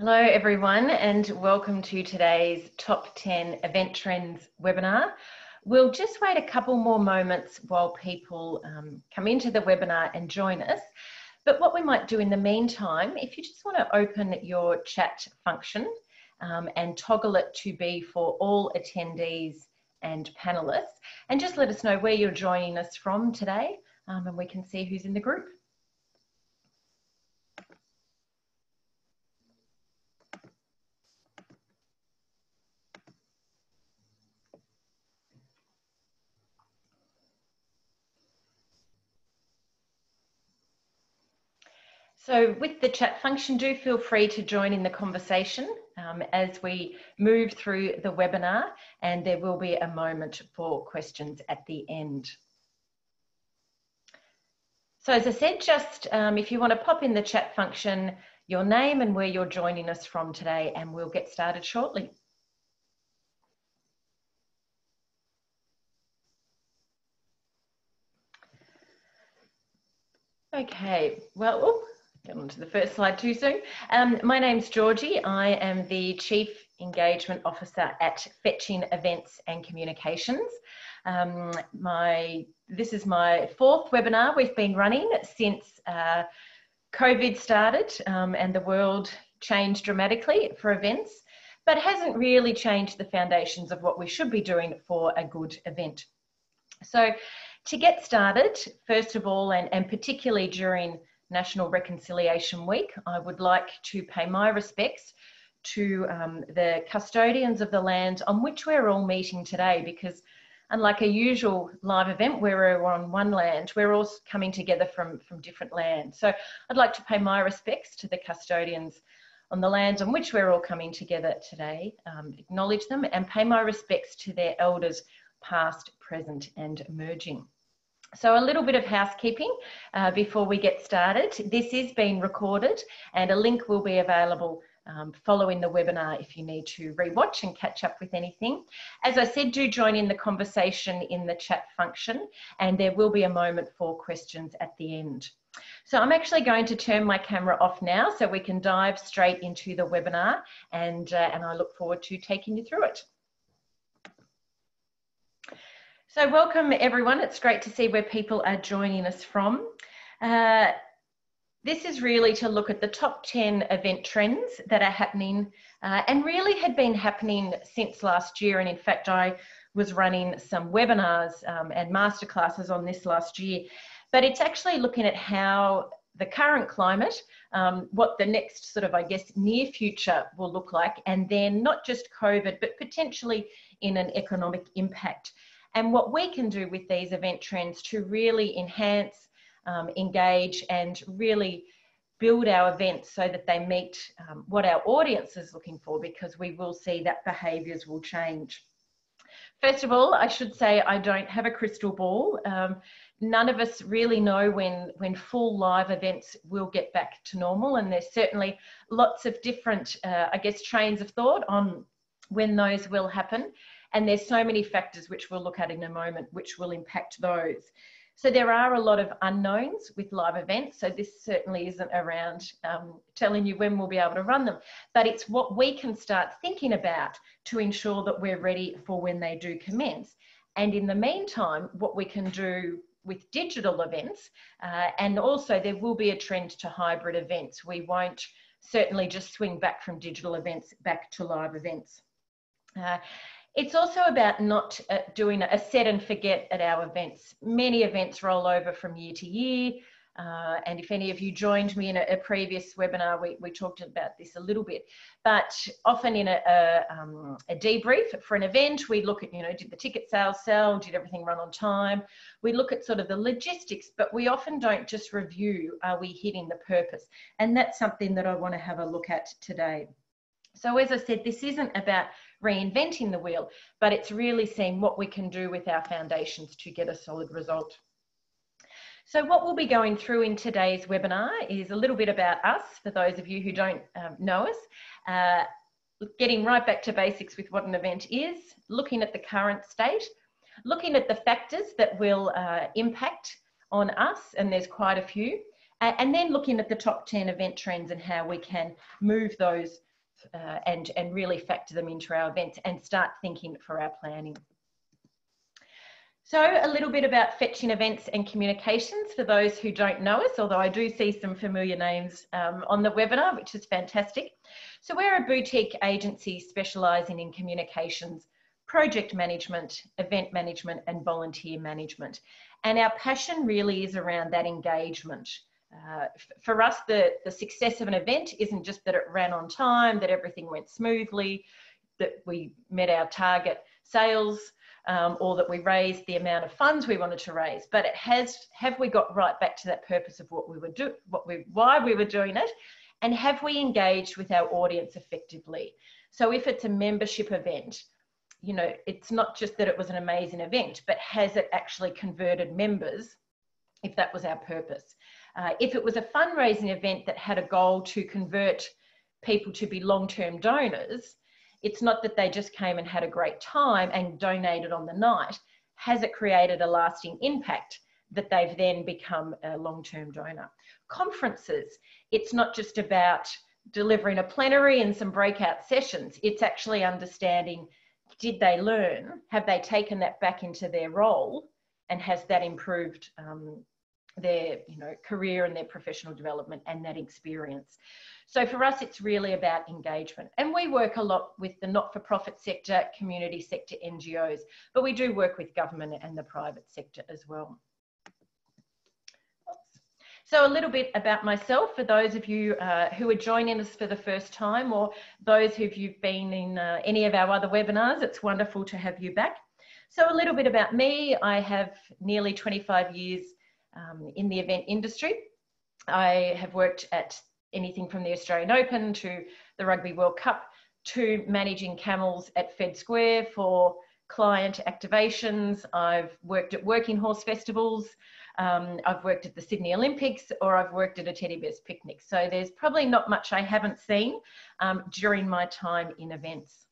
Hello everyone and welcome to today's Top 10 Event Trends webinar. We'll just wait a couple more moments while people come into the webinar and join us. But what we might do in the meantime, if you just want to open your chat function and toggle it to be for all attendees and panelists, and just let us know where you're joining us from today and we can see who's in the group. So with the chat function, do feel free to join in the conversation as we move through the webinar, and there will be a moment for questions at the end. So as I said, just if you want to pop in the chat function your name and where you're joining us from today, and we'll get started shortly. Okay, well, get on to the first slide too soon. My name's Georgie. I am the Chief Engagement Officer at Fetching Events and Communications. This is my fourth webinar we've been running since COVID started and the world changed dramatically for events, but hasn't really changed the foundations of what we should be doing for a good event. So to get started, first of all, and particularly during National Reconciliation Week, I would like to pay my respects to the custodians of the land on which we're all meeting today, because unlike a usual live event where we're on one land, we're all coming together from different lands. So I'd like to pay my respects to the custodians on the lands on which we're all coming together today, acknowledge them and pay my respects to their elders past, present and emerging. So a little bit of housekeeping before we get started. This is being recorded and a link will be available following the webinar if you need to rewatch and catch up with anything. As I said, do join in the conversation in the chat function and there will be a moment for questions at the end. So I'm actually going to turn my camera off now so we can dive straight into the webinar and I look forward to taking you through it. So welcome everyone, it's great to see where people are joining us from. This is really to look at the top 10 event trends that are happening and really had been happening since last year. And in fact, I was running some webinars and masterclasses on this last year, but it's actually looking at how the current climate, what the next sort of, I guess, near future will look like, and then not just COVID, but potentially in an economic impact. And what we can do with these event trends to really enhance, engage and really build our events so that they meet what our audience is looking for, because we will see that behaviours will change. First of all, I should say I don't have a crystal ball. None of us really know when full live events will get back to normal, and there's certainly lots of different, I guess, trains of thought on when those will happen. And there's so many factors which we'll look at in a moment which will impact those. So there are a lot of unknowns with live events. So this certainly isn't around telling you when we'll be able to run them, but it's what we can start thinking about to ensure that we're ready for when they do commence. And in the meantime, what we can do with digital events, and also there will be a trend to hybrid events. We won't certainly just swing back from digital events back to live events. It's also about not doing a set and forget at our events. Many events roll over from year to year. And if any of you joined me in a previous webinar, we talked about this a little bit. But often in a debrief for an event, we look at, did the ticket sales sell? Did everything run on time? We look at sort of the logistics, but we often don't just review, are we hitting the purpose? And that's something that I want to have a look at today. So as I said, this isn't about reinventing the wheel, but it's really seeing what we can do with our foundations to get a solid result. So what we'll be going through in today's webinar is a little bit about us, for those of you who don't know us, getting right back to basics with what an event is, looking at the current state, looking at the factors that will impact on us, and there's quite a few, and then looking at the top 10 event trends and how we can move those and really factor them into our events and start thinking for our planning. So a little bit about Fetching Events and Communications for those who don't know us, although I do see some familiar names on the webinar, which is fantastic. So we're a boutique agency specialising in communications, project management, event management and volunteer management. And our passion really is around that engagement. For us, the success of an event isn't just that it ran on time, that everything went smoothly, that we met our target sales, or that we raised the amount of funds we wanted to raise, but have we got right back to that purpose of what we were why we were doing it, and have we engaged with our audience effectively? So if it's a membership event, you know, it's not just that it was an amazing event, but has it actually converted members, if that was our purpose? If it was a fundraising event that had a goal to convert people to be long-term donors, it's not that they just came and had a great time and donated on the night. Has it created a lasting impact that they've then become a long-term donor? Conferences, it's not just about delivering a plenary and some breakout sessions. It's actually understanding, did they learn? Have they taken that back into their role? And has that improved their career and their professional development and that experience? So for us, it's really about engagement. And we work a lot with the not-for-profit sector, community sector, NGOs, but we do work with government and the private sector as well. So a little bit about myself for those of you who are joining us for the first time, or those who've been in any of our other webinars. It's wonderful to have you back. So a little bit about me. I have nearly 25 years in the event industry. I have worked at anything from the Australian Open to the Rugby World Cup to managing camels at Fed Square for client activations. I've worked at working horse festivals. I've worked at the Sydney Olympics, or I've worked at a teddy bear's picnic. So there's probably not much I haven't seen during my time in events.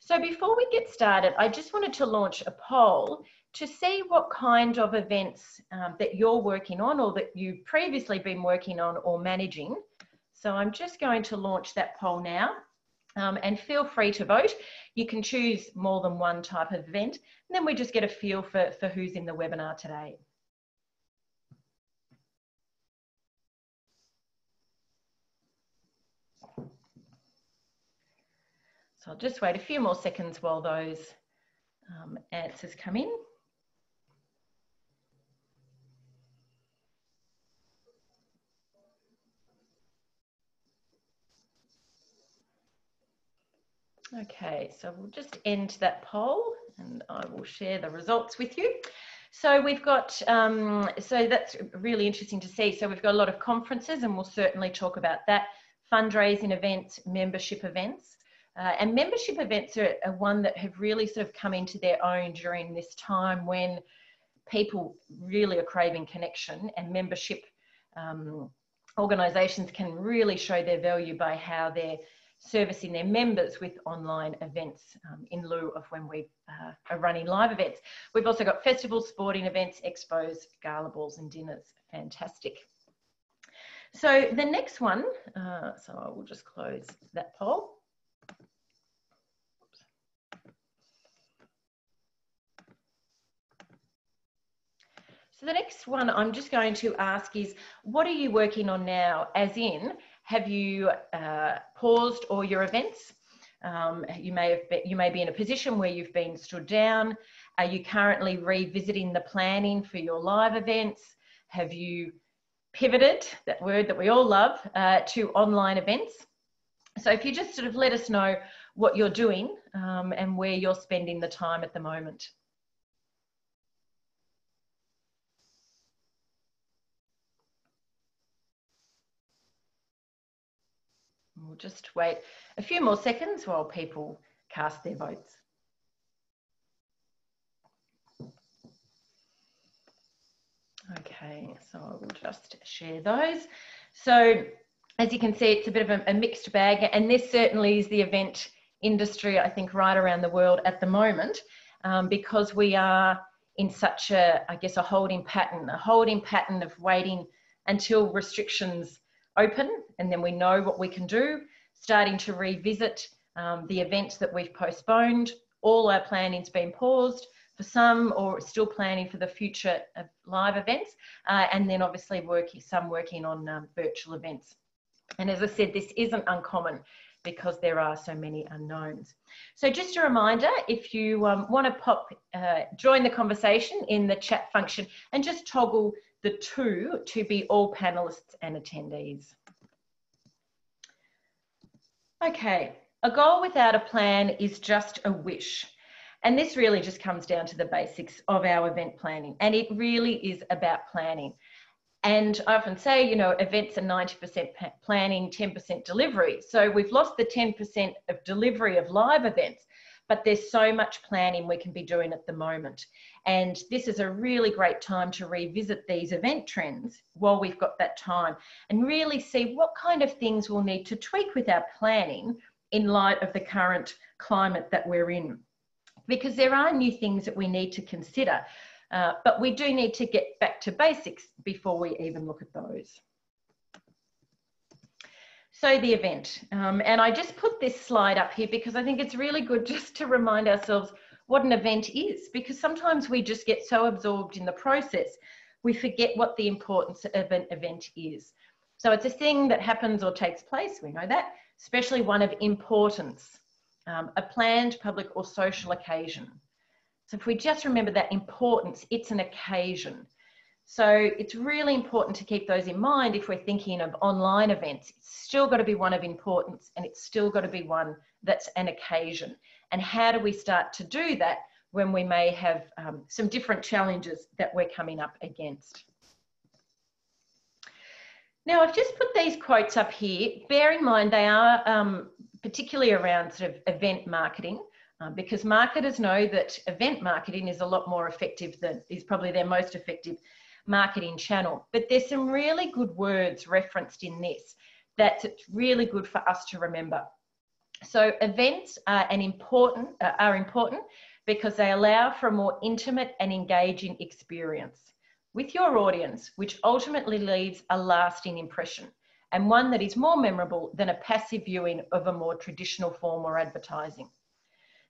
So before we get started, I just wanted to launch a poll to see what kind of events that you're working on, or that you've previously been working on or managing. So I'm just going to launch that poll now, and feel free to vote. You can choose more than one type of event, and then we just get a feel for who's in the webinar today. So I'll just wait a few more seconds while those answers come in. Okay, so we'll just end that poll and I will share the results with you. So we've got, so that's really interesting to see. So we've got a lot of conferences, and we'll certainly talk about that. Fundraising events, membership events. And membership events are one that have really sort of come into their own during this time when people really are craving connection, and membership organisations can really show their value by how they're servicing their members with online events in lieu of when we are running live events. We've also got festivals, sporting events, expos, gala balls and dinners. Fantastic. So the next one, so I will just close that poll. So the next one I'm just going to ask is, what are you working on now? As in, have you paused all your events? You may be in a position where you've been stood down. Are you currently revisiting the planning for your live events? Have you pivoted, that word that we all love, to online events? So if you just sort of let us know what you're doing and where you're spending the time at the moment. We'll just wait a few more seconds while people cast their votes. Okay, so I will just share those. So as you can see, it's a bit of a mixed bag, and this certainly is the event industry, I think, right around the world at the moment, because we are in such a, I guess, a holding pattern of waiting until restrictions open, and then we know what we can do. starting to revisit the events that we've postponed. All our planning's been paused for some, or still planning for the future of live events, and then obviously working on virtual events. And as I said, this isn't uncommon because there are so many unknowns. So just a reminder, if you want to join the conversation in the chat function and just toggle the 2 to be all panelists and attendees. Okay, a goal without a plan is just a wish. And this really just comes down to the basics of our event planning. And it really is about planning. And I often say, you know, events are 90% planning, 10% delivery. So we've lost the 10% of delivery of live events, but there's so much planning we can be doing at the moment. And this is a really great time to revisit these event trends while we've got that time and really see what kind of things we'll need to tweak with our planning in light of the current climate that we're in. Because there are new things that we need to consider. But we do need to get back to basics before we even look at those. So the event, and I just put this slide up here because I think it's really good just to remind ourselves what an event is, because sometimes we just get so absorbed in the process, we forget what the importance of an event is. So it's a thing that happens or takes place, we know that, especially one of importance, a planned public or social occasion. So if we just remember that importance, it's an occasion. So it's really important to keep those in mind if we're thinking of online events. It's still got to be one of importance, and it's still got to be one that's an occasion. And how do we start to do that when we may have some different challenges that we're coming up against? Now, I've just put these quotes up here. Bear in mind they are particularly around sort of event marketing. Because marketers know that event marketing is a lot more effective is probably their most effective marketing channel. But there's some really good words referenced in this that's really good for us to remember. So events are important because they allow for a more intimate and engaging experience with your audience, which ultimately leaves a lasting impression, and one that is more memorable than a passive viewing of a more traditional form or advertising.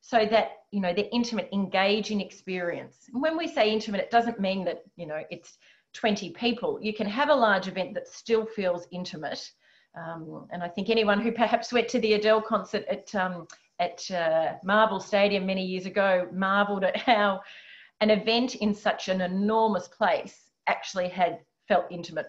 So that, you know, the intimate, engaging experience. And when we say intimate, it doesn't mean that, you know, it's 20 people. You can have a large event that still feels intimate. And I think anyone who perhaps went to the Adele concert at Marvel Stadium many years ago marveled at how an event in such an enormous place actually felt intimate.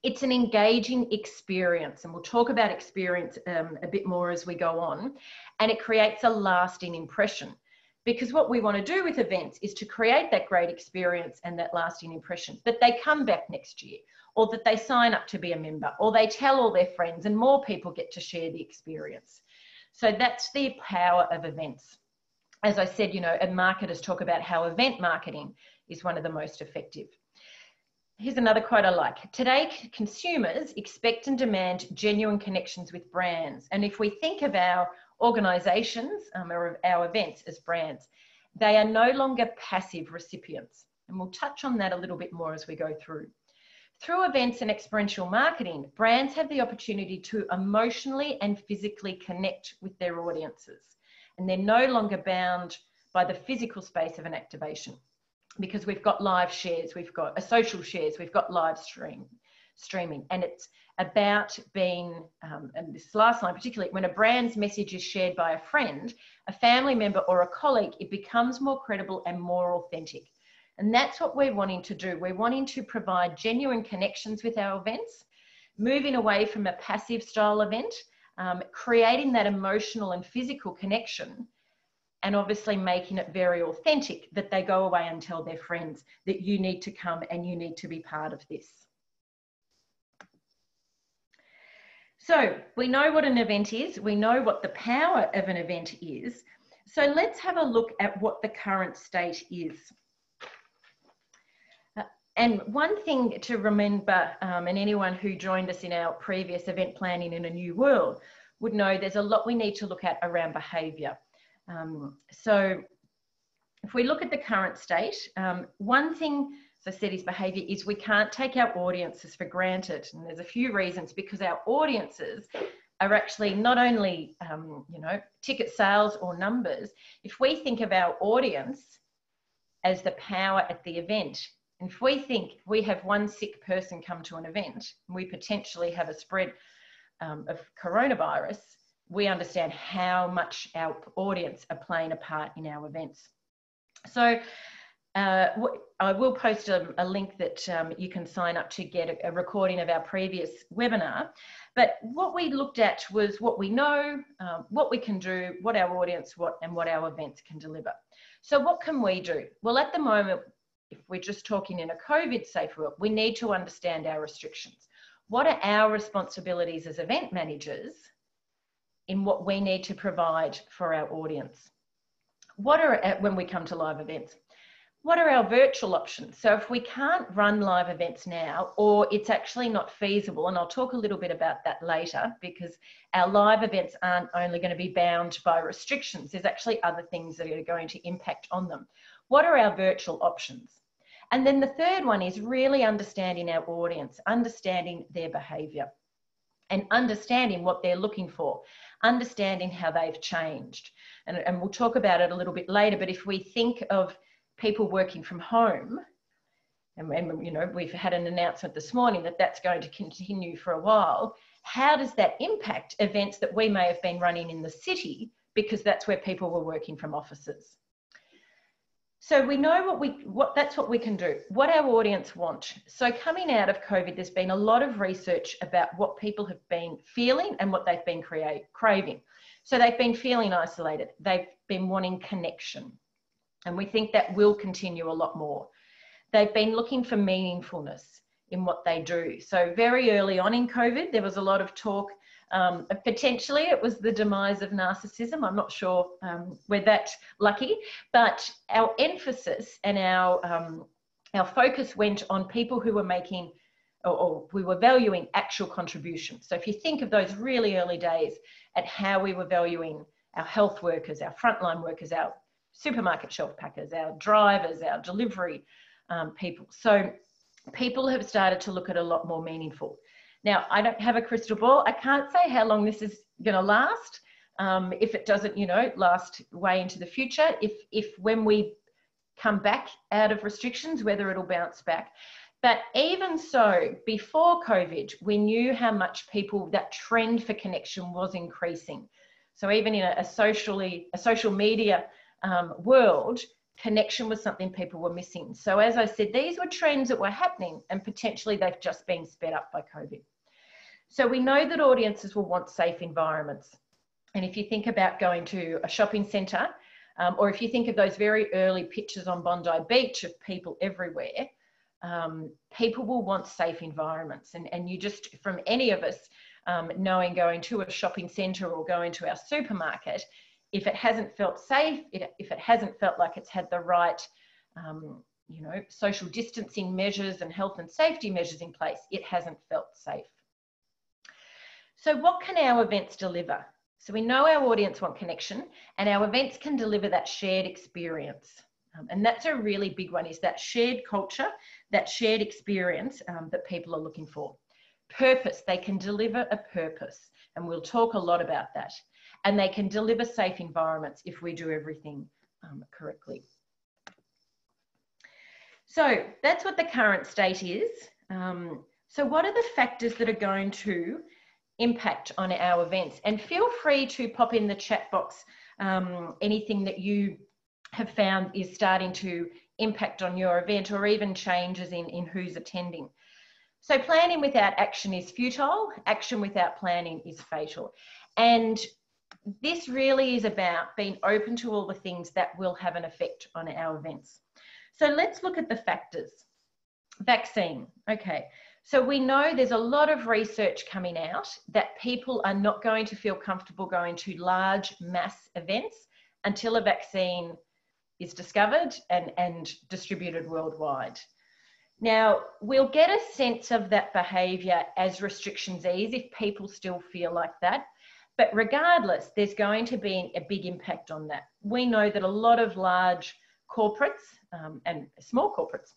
It's an engaging experience, and we'll talk about experience a bit more as we go on, and it creates a lasting impression, because what we want to do with events is to create that great experience and that lasting impression, that they come back next year, or that they sign up to be a member, or they tell all their friends and more people get to share the experience. So that's the power of events. As I said, you know, and marketers talk about how event marketing is one of the most effective. Here's another quote I like. Today, consumers expect and demand genuine connections with brands. And if we think of our organisations or our events as brands, they are no longer passive recipients. And we'll touch on that a little bit more as we go through. Through events and experiential marketing, brands have the opportunity to emotionally and physically connect with their audiences. And they're no longer bound by the physical space of an activation, because we've got live shares, we've got social shares, we've got live streaming. And it's about being, and this last line particularly, when a brand's message is shared by a friend, a family member or a colleague, it becomes more credible and more authentic. And that's what we're wanting to do. We're wanting to provide genuine connections with our events, moving away from a passive style event, creating that emotional and physical connection, and obviously making it very authentic, that they go away and tell their friends that you need to come and you need to be part of this. So we know what an event is. We know what the power of an event is. So let's have a look at what the current state is. And one thing to remember, and anyone who joined us in our previous event planning in a new world would know there's a lot we need to look at around behaviour. So if we look at the current state, one thing, as I said, is behaviour, is we can't take our audiences for granted. And there's a few reasons, because our audiences, are actually not only, ticket sales or numbers. If we think of our audience as the power at the event, and if we think we have one sick person come to an event, we potentially have a spread of coronavirus, we understand how much our audience are playing a part in our events. So I will post a link that you can sign up to get a recording of our previous webinar. But what we looked at was what we know, what we can do, what our audience and what our events can deliver. So what can we do? Well, at the moment, if we're just talking in a COVID safe world, we need to understand our restrictions. What are our responsibilities as event managers in what we need to provide for our audience? What are, when we come to live events, what are our virtual options? So if we can't run live events now, or it's actually not feasible, and I'll talk a little bit about that later, because our live events aren't only going to be bound by restrictions. There's actually other things that are going to impact on them. What are our virtual options? And then the third one is really understanding our audience, understanding their behaviour, and understanding what they're looking for, understanding how they've changed. And we'll talk about it a little bit later, but if we think of people working from home, and we've had an announcement this morning that that's going to continue for a while, how does that impact events that we may have been running in the city, because that's where people were working from offices? So we know that's what we can do, what our audience want. So coming out of COVID, there's been a lot of research about what people have been feeling and what they've been craving. So they've been feeling isolated. They've been wanting connection. And we think that will continue a lot more. They've been looking for meaningfulness in what they do. So very early on in COVID, there was a lot of talk. Potentially it was the demise of narcissism. I'm not sure we're that lucky, but our emphasis and our focus went on people who were making, or we were valuing actual contributions. So if you think of those really early days at how we were valuing our health workers, our frontline workers, our supermarket shelf packers, our drivers, our delivery people. So people have started to look at a lot more meaningful. Now, I don't have a crystal ball. I can't say how long this is going to last. If it doesn't, last way into the future, if when we come back out of restrictions, whether it'll bounce back. But even so, before COVID, we knew how much that trend for connection was increasing. So even in a social media world, connection was something people were missing. So as I said, these were trends that were happening, and potentially they've just been sped up by COVID. So we know that audiences will want safe environments. And if you think about going to a shopping centre, or if you think of those very early pictures on Bondi Beach of people everywhere, people will want safe environments. And you just, from any of us knowing going to a shopping centre or going to our supermarket, if it hasn't felt safe, if it hasn't felt like it's had the right, social distancing measures and health and safety measures in place, it hasn't felt safe. So what can our events deliver? So we know our audience want connection, and our events can deliver that shared experience. And that's a really big one, is that shared culture, that shared experience that people are looking for. Purpose, they can deliver a purpose, and we'll talk a lot about that. And they can deliver safe environments if we do everything correctly. So that's what the current state is. So what are the factors that are going to impact on our events? And feel free to pop in the chat box anything that you have found is starting to impact on your event, or even changes in who's attending. So planning without action is futile. Action without planning is fatal. And this really is about being open to all the things that will have an effect on our events. So let's look at the factors. Vaccine, okay. So we know there's a lot of research coming out that people are not going to feel comfortable going to large mass events until a vaccine is discovered and distributed worldwide. Now, we'll get a sense of that behaviour as restrictions ease if people still feel like that. But regardless, there's going to be a big impact on that. We know that a lot of large corporates and small corporates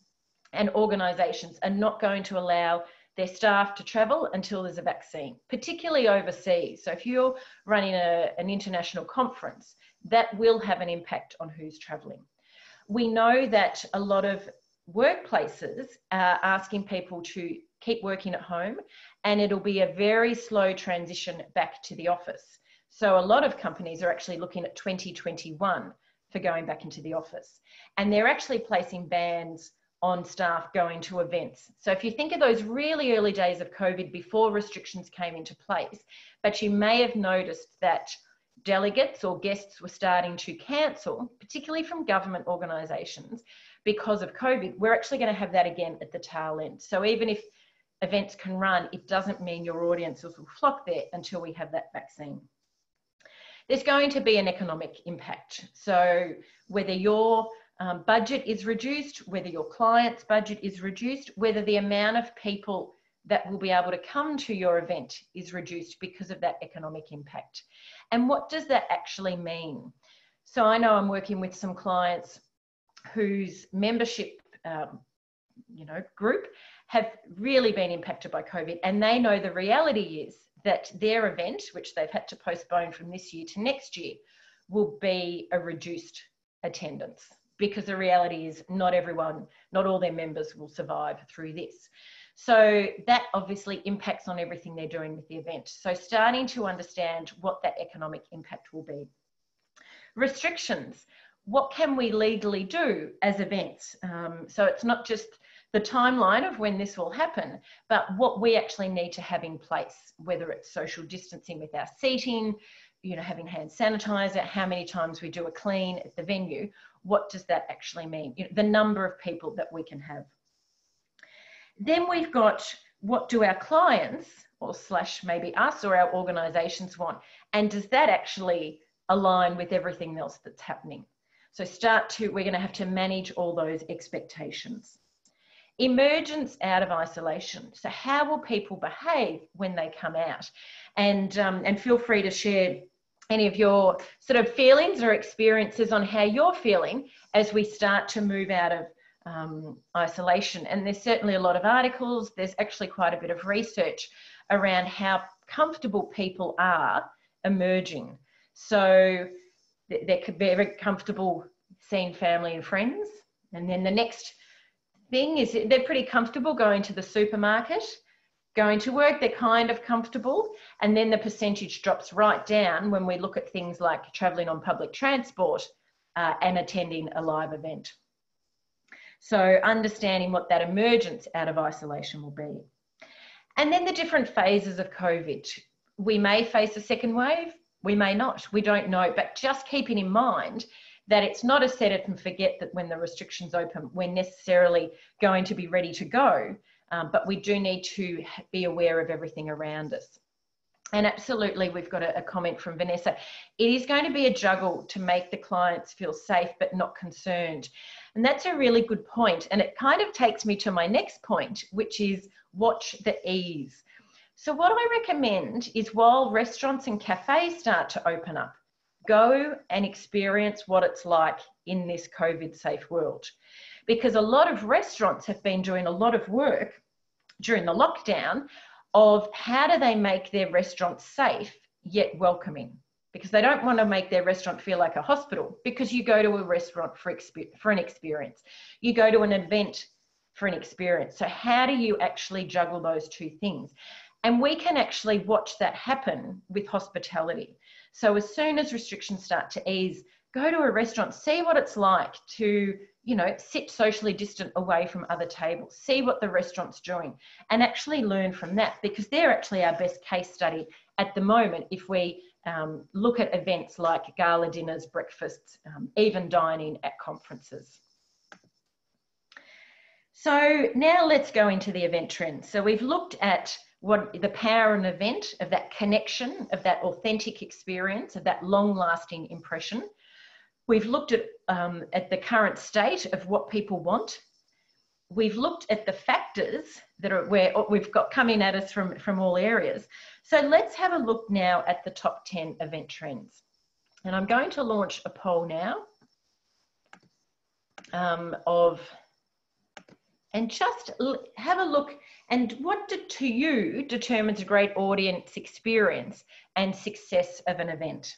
and organisations are not going to allow their staff to travel until there's a vaccine, particularly overseas. So if you're running an international conference, that will have an impact on who's traveling. We know that a lot of workplaces are asking people to keep working at home, and it'll be a very slow transition back to the office. So a lot of companies are actually looking at 2021 for going back into the office, and they're actually placing bans on staff going to events. So if you think of those really early days of COVID before restrictions came into place, but you may have noticed that delegates or guests were starting to cancel, particularly from government organisations, because of COVID. We're actually going to have that again at the tail end. So even if events can run, it doesn't mean your audiences will flock there until we have that vaccine. There's going to be an economic impact. So whether your budget is reduced, whether your client's budget is reduced, whether the amount of people that will be able to come to your event is reduced because of that economic impact. And what does that actually mean? So I know I'm working with some clients whose membership group have really been impacted by COVID, and they know the reality is that their event, which they've had to postpone from this year to next year, will be a reduced attendance, because the reality is not all their members will survive through this. So that obviously impacts on everything they're doing with the event. So starting to understand what that economic impact will be. Restrictions. What can we legally do as events? So it's not just the timeline of when this will happen, but what we actually need to have in place, whether it's social distancing with our seating, having hand sanitizer, how many times we do a clean at the venue. What does that actually mean? The number of people that we can have. Then we've got, what do our clients or / maybe us or our organisations want? And does that actually align with everything else that's happening? So we're going to have to manage all those expectations. Emergence out of isolation. So how will people behave when they come out? And feel free to share any of your sort of feelings or experiences on how you're feeling as we start to move out of isolation. And there's certainly a lot of articles. There's actually quite a bit of research around how comfortable people are emerging. So they could be very comfortable seeing family and friends. And then the next thing is they're pretty comfortable going to the supermarket, going to work, they're kind of comfortable. And then the percentage drops right down when we look at things like travelling on public transport and attending a live event. So understanding what that emergence out of isolation will be. And then the different phases of COVID. We may face a second wave, we may not, we don't know, but just keeping in mind that it's not a set it and forget that when the restrictions open, we're necessarily going to be ready to go, but we do need to be aware of everything around us. And absolutely, we've got a comment from Vanessa. It is going to be a juggle to make the clients feel safe but not concerned. And that's a really good point. And it kind of takes me to my next point, which is watch the ease. So what I recommend is while restaurants and cafes start to open up, go and experience what it's like in this COVID safe world. Because a lot of restaurants have been doing a lot of work during the lockdown of how do they make their restaurant safe yet welcoming, because they don't want to make their restaurant feel like a hospital, because you go to a restaurant for an experience, you go to an event for an experience. So how do you actually juggle those two things? And we can actually watch that happen with hospitality. So as soon as restrictions start to ease, go to a restaurant, see what it's like to, sit socially distant away from other tables, see what the restaurant's doing, and actually learn from that, because they're actually our best case study at the moment if we look at events like gala dinners, breakfasts, even dining at conferences. So now let's go into the event trends. So we've looked at what the power of an event, of that connection, of that authentic experience, of that long-lasting impression. We've looked at the current state of what people want. We've looked at the factors that are where we've got coming at us from all areas. So let's have a look now at the top 10 event trends. And I'm going to launch a poll now of And just have a look, and what to you determines a great audience experience and success of an event.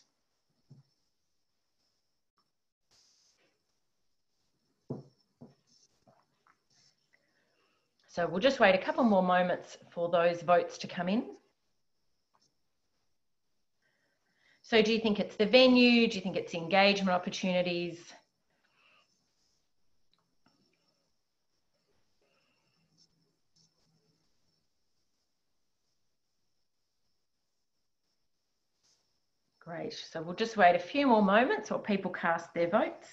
So we'll just wait a couple more moments for those votes to come in. So do you think it's the venue? Do you think it's engagement opportunities? Great. So we'll just wait a few more moments while people cast their votes.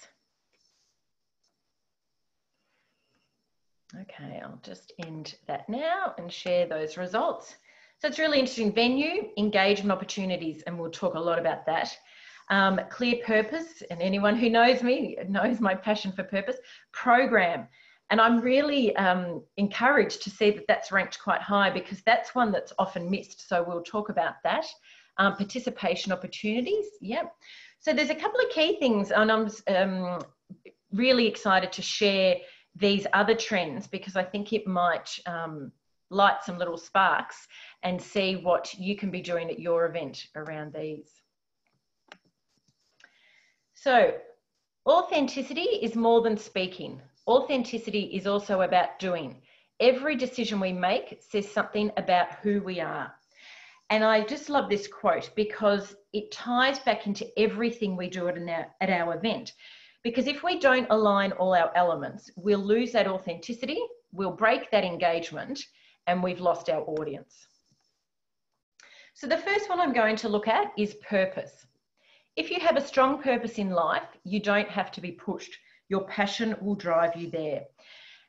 Okay, I'll just end that now and share those results. So it's really interesting. Venue, engagement opportunities, and we'll talk a lot about that. Clear purpose, and anyone who knows me knows my passion for purpose. Program, and I'm really encouraged to see that that's ranked quite high, because that's one that's often missed. So we'll talk about that. Participation opportunities, yep. So there's a couple of key things, and I'm really excited to share these other trends, because I think it might light some little sparks and see what you can be doing at your event around these. So authenticity is more than speaking. Authenticity is also about doing. Every decision we make says something about who we are. And I just love this quote, because it ties back into everything we do at our event. Because if we don't align all our elements, we'll lose that authenticity, we'll break that engagement, and we've lost our audience. So the first one I'm going to look at is purpose. If you have a strong purpose in life, you don't have to be pushed. Your passion will drive you there.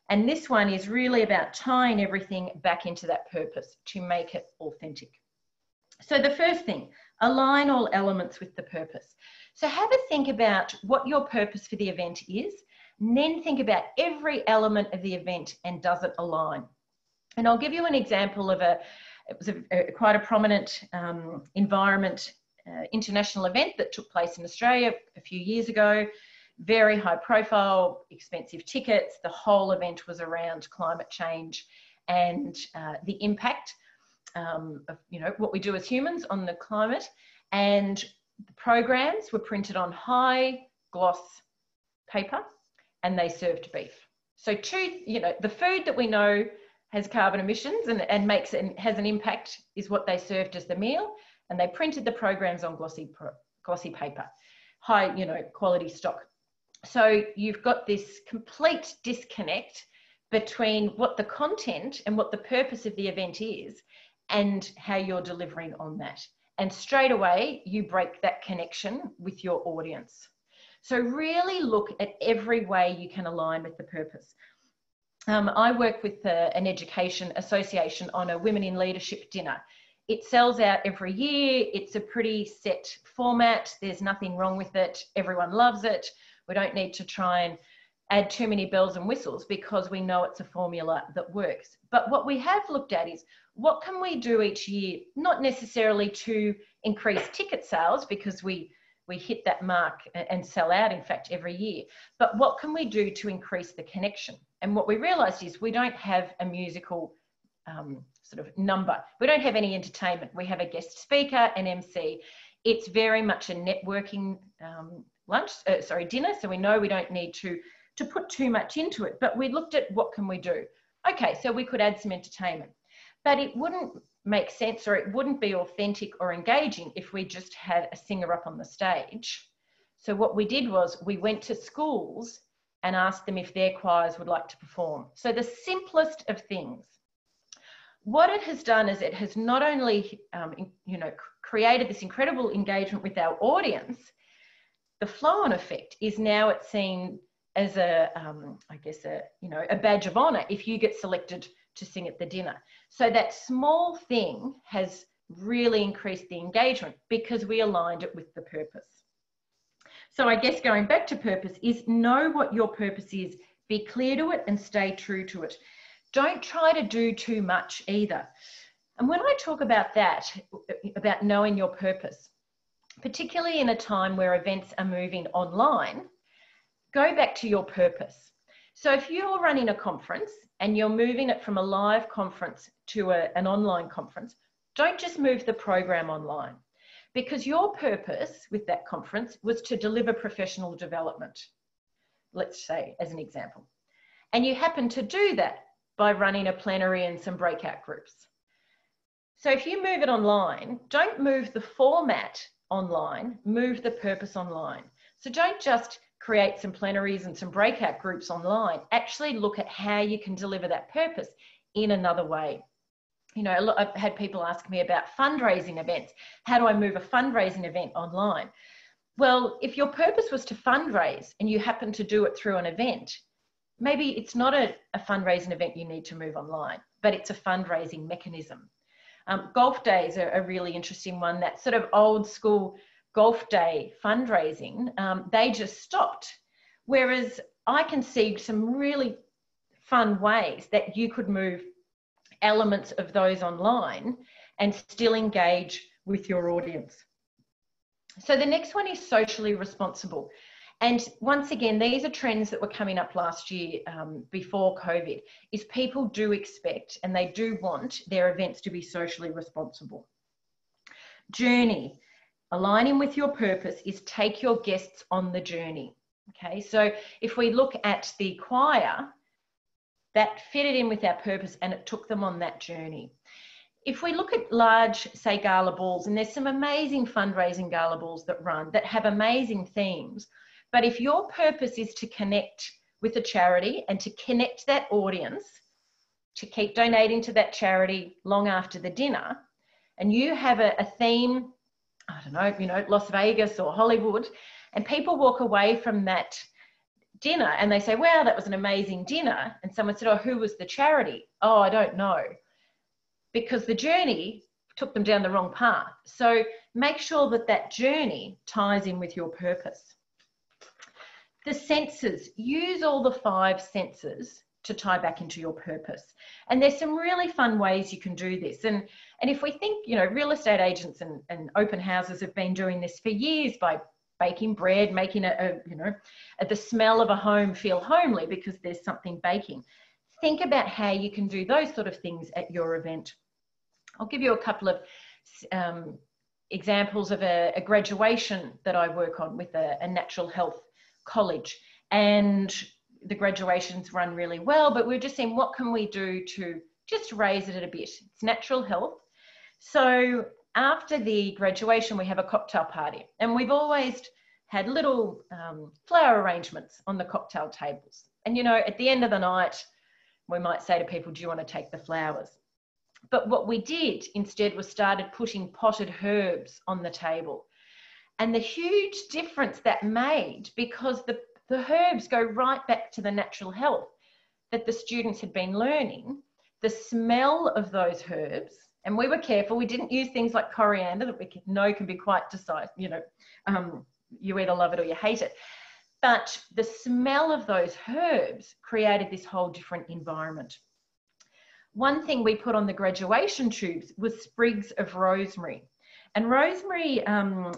And this one is really about tying everything back into that purpose to make it authentic. So the first thing, align all elements with the purpose. So have a think about what your purpose for the event is, and then think about every element of the event and does it align. And I'll give you an example of quite a prominent environment international event that took place in Australia a few years ago. Very high profile, expensive tickets. The whole event was around climate change and the impact of what we do as humans on the climate. And the programs were printed on high gloss paper, and they served beef. So the food that we know has carbon emissions and has an impact is what they served as the meal, and they printed the programs on glossy paper, high quality stock. So you've got this complete disconnect between what the content and what the purpose of the event is and how you're delivering on that. And straight away, you break that connection with your audience. So really look at every way you can align with the purpose. I work with an education association on a Women in Leadership dinner. It sells out every year. It's a pretty set format. There's nothing wrong with it. Everyone loves it. We don't need to try and add too many bells and whistles, because we know it's a formula that works. But what we have looked at is, what can we do each year, not necessarily to increase ticket sales, because we hit that mark and sell out, in fact, every year, but what can we do to increase the connection? And what we realised is we don't have a musical sort of number. We don't have any entertainment. We have a guest speaker, an MC. It's very much a networking dinner, so we know we don't need to put too much into it, but we looked at what can we do. Okay, so we could add some entertainment, but it wouldn't make sense, or it wouldn't be authentic or engaging if we just had a singer up on the stage. So what we did was we went to schools and asked them if their choirs would like to perform. So the simplest of things. What it has done is it has not only created this incredible engagement with our audience, the flow-on effect is now it's seen as a badge of honour if you get selected to sing at the dinner. So that small thing has really increased the engagement because we aligned it with the purpose. So I guess going back to purpose is know what your purpose is, be clear to it and stay true to it. Don't try to do too much either. And when I talk about that, about knowing your purpose, particularly in a time where events are moving online, go back to your purpose. So if you're running a conference and you're moving it from a live conference to an online conference, don't just move the program online, because your purpose with that conference was to deliver professional development, let's say, as an example. And you happen to do that by running a plenary and some breakout groups. So if you move it online, don't move the format online, move the purpose online. So don't just create some plenaries and some breakout groups online. Actually look at how you can deliver that purpose in another way. You know, I've had people ask me about fundraising events. How do I move a fundraising event online? Well, if your purpose was to fundraise and you happen to do it through an event, maybe it's not a fundraising event you need to move online, but it's a fundraising mechanism. Golf days are a really interesting one. That sort of old school golf day fundraising, they just stopped. Whereas I can see some really fun ways that you could move elements of those online and still engage with your audience. So the next one is socially responsible. And once again, these are trends that were coming up last year before COVID, is people do expect and they do want their events to be socially responsible. Journey, aligning with your purpose, is take your guests on the journey. Okay, so if we look at the choir, that fitted in with our purpose and it took them on that journey. If we look at large, say, gala balls, and there's some amazing fundraising gala balls that run that have amazing themes, but if your purpose is to connect with a charity and to connect that audience, to keep donating to that charity long after the dinner, and you have a theme, I don't know, you know, Las Vegas or Hollywood, and people walk away from that dinner and they say, wow, that was an amazing dinner. And someone said, oh, who was the charity? Oh, I don't know. Because the journey took them down the wrong path. So make sure that that journey ties in with your purpose. The senses, use all the 5 senses to tie back into your purpose. And there's some really fun ways you can do this. And if we think, you know, real estate agents and open houses have been doing this for years by baking bread, making the smell of a home feel homely because there's something baking. Think about how you can do those sort of things at your event. I'll give you a couple of examples of a graduation that I work on with a natural health college, and the graduations run really well, but we're just saying, what can we do to just raise it a bit? It's natural health. So after the graduation, we have a cocktail party, and we've always had little flower arrangements on the cocktail tables. And, you know, at the end of the night, we might say to people, do you want to take the flowers? But what we did instead was started putting potted herbs on the table. And the huge difference that made, because the herbs go right back to the natural health that the students had been learning, the smell of those herbs, and we were careful, we didn't use things like coriander that we know can be quite decisive, you know, you either love it or you hate it. But the smell of those herbs created this whole different environment. One thing we put on the graduation tubes was sprigs of rosemary. And rosemary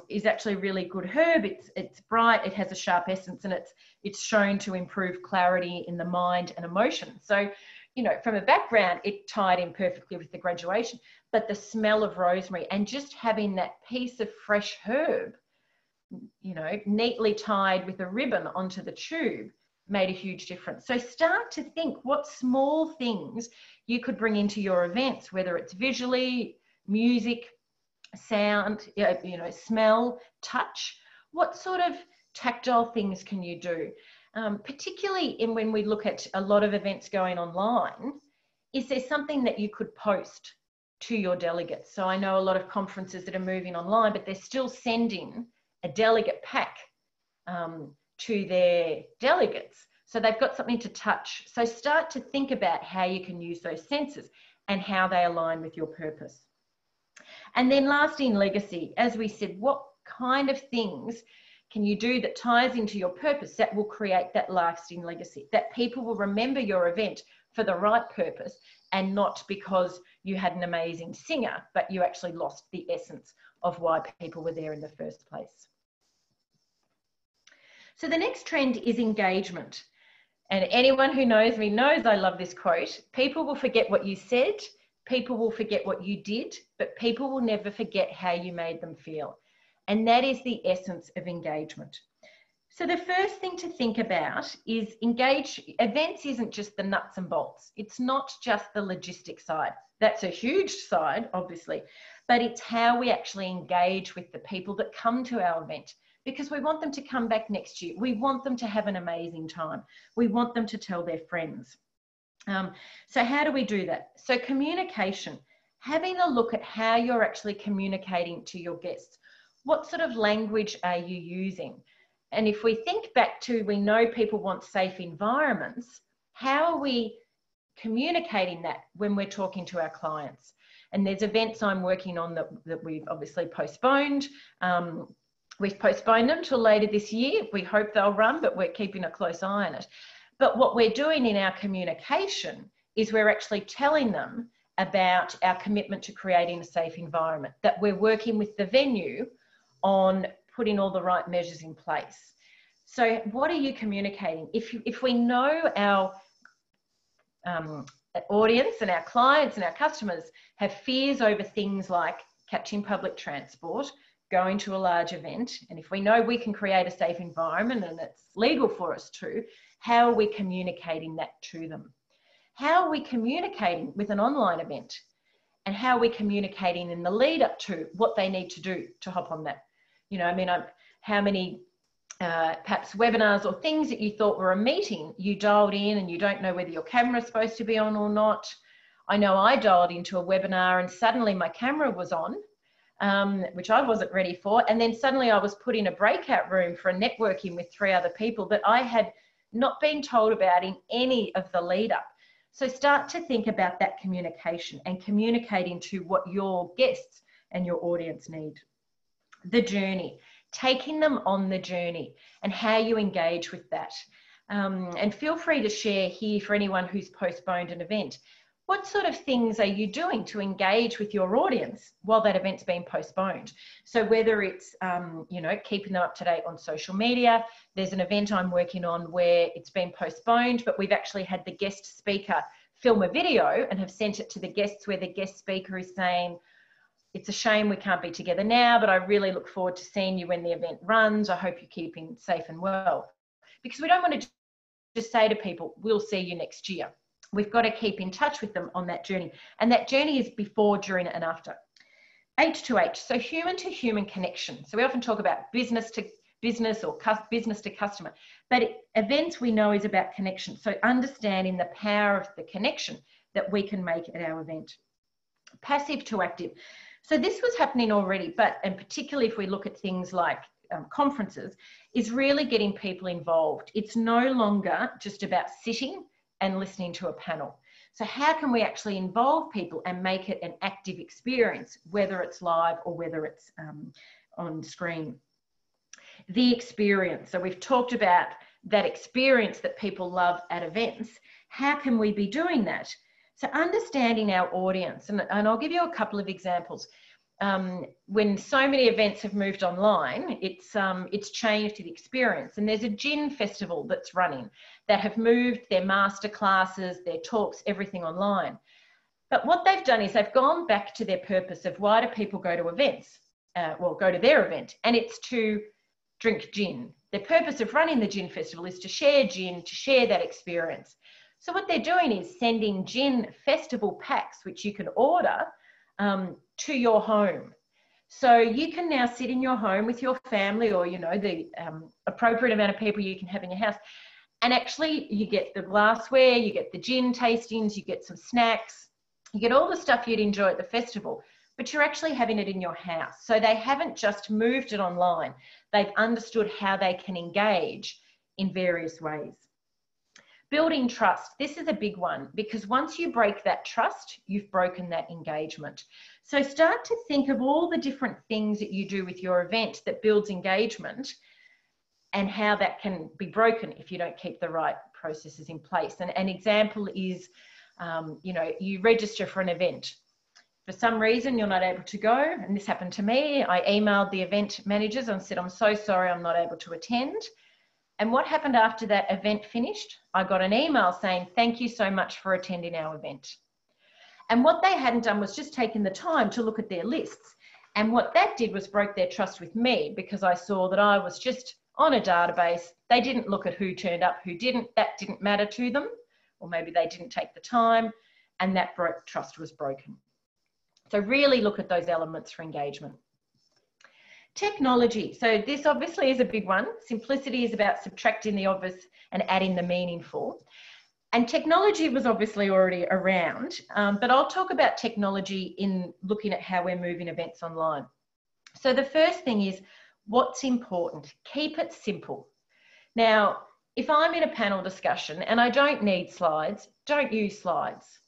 is actually a really good herb. It's bright, it has a sharp essence, and it's shown to improve clarity in the mind and emotion. So, you know, from a background, it tied in perfectly with the graduation. But the smell of rosemary and just having that piece of fresh herb, you know, neatly tied with a ribbon onto the tube made a huge difference. So start to think what small things you could bring into your events, whether it's visually, music, sound, you know, smell, touch. What sort of tactile things can you do? Particularly when we look at a lot of events going online, is there something that you could post to your delegates? So I know a lot of conferences that are moving online, but they're still sending a delegate pack to their delegates. So they've got something to touch. So start to think about how you can use those senses and how they align with your purpose. And then lasting legacy, as we said, what kind of things can you do that ties into your purpose that will create that lasting legacy, that people will remember your event for the right purpose and not because you had an amazing singer, but you actually lost the essence of why people were there in the first place. So the next trend is engagement. And anyone who knows me knows I love this quote. People will forget what you said, people will forget what you did, but people will never forget how you made them feel. And that is the essence of engagement. So the first thing to think about is events isn't just the nuts and bolts. It's not just the logistic side. That's a huge side, obviously, but it's how we actually engage with the people that come to our event, because we want them to come back next year. We want them to have an amazing time. We want them to tell their friends. So how do we do that? So communication, having a look at how you're actually communicating to your guests. What sort of language are you using? And if we think back to, we know people want safe environments, how are we communicating that when we're talking to our clients? And there's events I'm working on that we've obviously postponed. We've postponed them till later this year. We hope they'll run, but we're keeping a close eye on it. But what we're doing in our communication is we're actually telling them about our commitment to creating a safe environment, that we're working with the venue on putting all the right measures in place. So what are you communicating? If we know our audience and our clients and our customers have fears over things like catching public transport, going to a large event, and if we know we can create a safe environment and it's legal for us to, how are we communicating that to them? How are we communicating with an online event? And how are we communicating in the lead up to what they need to do to hop on that? You know, I mean, how many perhaps webinars or things that you thought were a meeting, you dialed in and you don't know whether your camera's supposed to be on or not. I know I dialed into a webinar and suddenly my camera was on, which I wasn't ready for. And then suddenly I was put in a breakout room for a networking with 3 other people that I had not been told about in any of the lead up. So start to think about that communication and communicating to what your guests and your audience need. The journey, taking them on the journey and how you engage with that. And feel free to share here for anyone who's postponed an event. What sort of things are you doing to engage with your audience while that event's been postponed? So whether it's, you know, keeping them up to date on social media. There's an event I'm working on where it's been postponed, but we've actually had the guest speaker film a video and have sent it to the guests where the guest speaker is saying, it's a shame we can't be together now, but I really look forward to seeing you when the event runs. I hope you're keeping safe and well. Because we don't want to just say to people, we'll see you next year. We've got to keep in touch with them on that journey. And that journey is before, during, and after. H to H, so human to human connection. So we often talk about business to business or business to customer, but events we know is about connection. So understanding the power of the connection that we can make at our event. Passive to active. So this was happening already, and particularly if we look at things like conferences, is really getting people involved. It's no longer just about sitting and listening to a panel. So how can we actually involve people and make it an active experience, whether it's live or whether it's on screen? The experience. So we've talked about that experience that people love at events. How can we be doing that? So understanding our audience, and I'll give you a couple of examples. When so many events have moved online, it's changed the experience. And there's a gin festival that's running that have moved their master classes, their talks, everything online. But what they've done is they've gone back to their purpose of why do people go to events? Well, go to their event, and it's to drink gin. The purpose of running the gin festival is to share gin, to share that experience. So what they're doing is sending gin festival packs, which you can order to your home. So you can now sit in your home with your family, or, you know, the appropriate amount of people you can have in your house. And actually you get the glassware, you get the gin tastings, you get some snacks, you get all the stuff you'd enjoy at the festival, but you're actually having it in your house. So they haven't just moved it online. They've understood how they can engage in various ways. Building trust. This is a big one, because once you break that trust, you've broken that engagement. So start to think of all the different things that you do with your event that builds engagement and how that can be broken if you don't keep the right processes in place. And an example is, you know, you register for an event. For some reason, you're not able to go, and this happened to me. I emailed the event managers and said, I'm so sorry, I'm not able to attend. And what happened after that event finished? I got an email saying, thank you so much for attending our event. And what they hadn't done was just taken the time to look at their lists. And what that did was broke their trust with me, because I saw that I was just on a database. They didn't look at who turned up, who didn't. That didn't matter to them. Or maybe they didn't take the time, and that trust was broken. So really look at those elements for engagement. Technology. So this obviously is a big one. Simplicity is about subtracting the obvious and adding the meaningful. And technology was obviously already around, but I'll talk about technology in looking at how we're moving events online. So the first thing is, what's important? Keep it simple. Now, if I'm in a panel discussion and I don't need slides, don't use slides.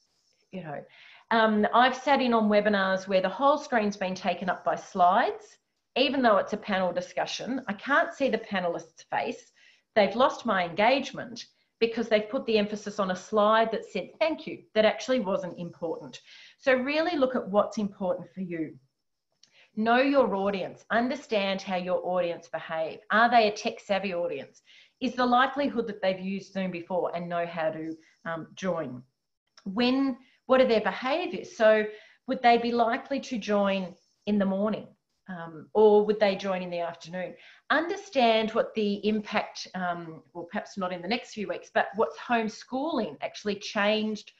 You know, I've sat in on webinars where the whole screen's been taken up by slides. Even though it's a panel discussion, I can't see the panelist's face. They've lost my engagement because they've put the emphasis on a slide that said thank you, that actually wasn't important. So really look at what's important for you. Know your audience, understand how your audience behave. Are they a tech savvy audience? Is the likelihood that they've used Zoom before and know how to join? What are their behaviors? So would they be likely to join in the morning? Or would they join in the afternoon? Understand what the impact, well, perhaps not in the next few weeks, but what's homeschooling actually changed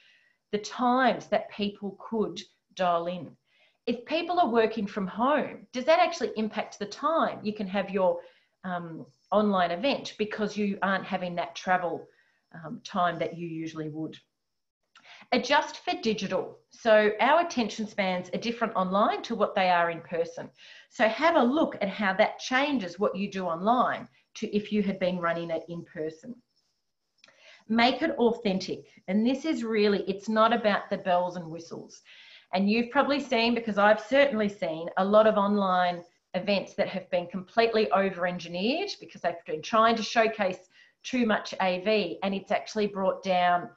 the times that people could dial in. If people are working from home, does that actually impact the time you can have your online event, because you aren't having that travel time that you usually would? Adjust for digital. So our attention spans are different online to what they are in person. So have a look at how that changes what you do online to if you had been running it in person. Make it authentic. And this is really, it's not about the bells and whistles. And you've probably seen, because I've certainly seen, a lot of online events that have been completely over-engineered because they've been trying to showcase too much AV, and it's actually brought down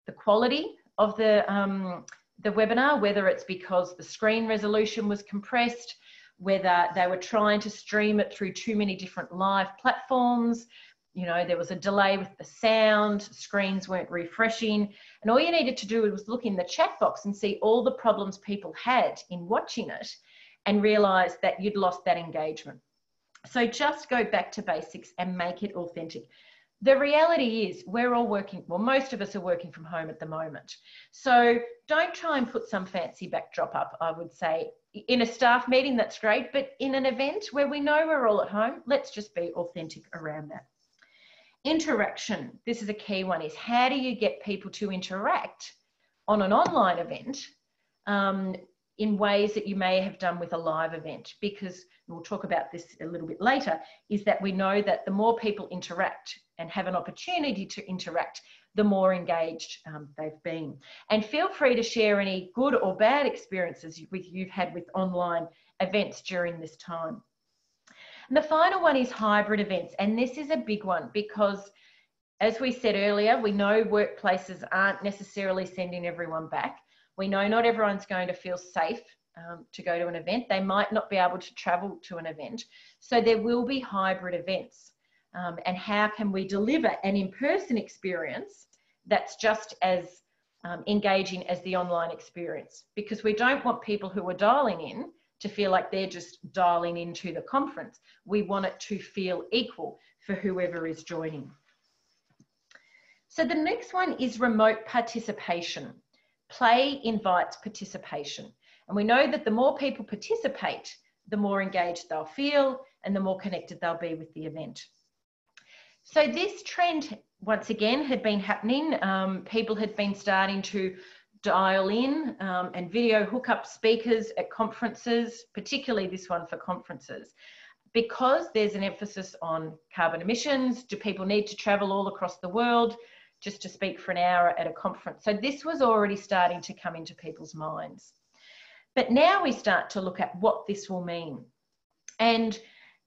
the quality of the webinar, whether it's because the screen resolution was compressed, whether they were trying to stream it through too many different live platforms. You know, there was a delay with the sound, screens weren't refreshing, and all you needed to do was look in the chat box and see all the problems people had in watching it and realize that you'd lost that engagement. So just go back to basics and make it authentic. The reality is we're all working, well, most of us are working from home at the moment. So don't try and put some fancy backdrop up, I would say. In a staff meeting, that's great, but in an event where we know we're all at home, let's just be authentic around that. Interaction, this is a key one, is how do you get people to interact on an online event in ways that you may have done with a live event? Because we'll talk about this a little bit later, is that we know that the more people interact and have an opportunity to interact, the more engaged they've been. And feel free to share any good or bad experiences you've had with online events during this time. And the final one is hybrid events. And this is a big one because, as we said earlier, we know workplaces aren't necessarily sending everyone back. We know not everyone's going to feel safe to go to an event. They might not be able to travel to an event. So there will be hybrid events. And how can we deliver an in-person experience that's just as engaging as the online experience? Because we don't want people who are dialing in to feel like they're just dialing into the conference. We want it to feel equal for whoever is joining. So the next one is remote participation. Play invites participation. And we know that the more people participate, the more engaged they'll feel and the more connected they'll be with the event. So this trend, once again, had been happening. People had been starting to dial in and video hook up speakers at conferences, particularly this one for conferences, because there's an emphasis on carbon emissions. Do people need to travel all across the world just to speak for an hour at a conference? So this was already starting to come into people's minds. But now we start to look at what this will mean. And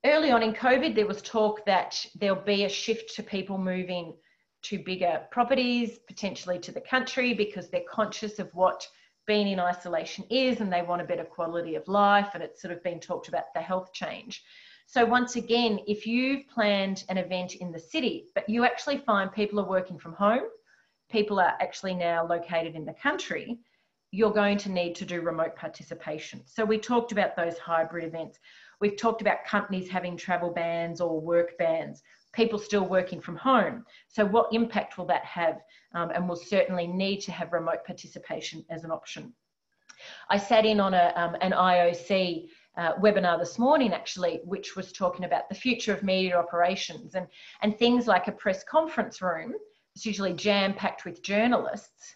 early on in COVID, there was talk that there'll be a shift to people moving to bigger properties, potentially to the country, because they're conscious of what being in isolation is and they want a better quality of life. And it's sort of been talked about the health change. So once again, if you've planned an event in the city, but you actually find people are working from home, people are actually now located in the country, you're going to need to do remote participation. So we talked about those hybrid events. We've talked about companies having travel bans or work bans, people still working from home. So what impact will that have? And we'll certainly need to have remote participation as an option. I sat in on an IOC webinar this morning, actually, which was talking about the future of media operations and things like a press conference room. It's usually jam-packed with journalists.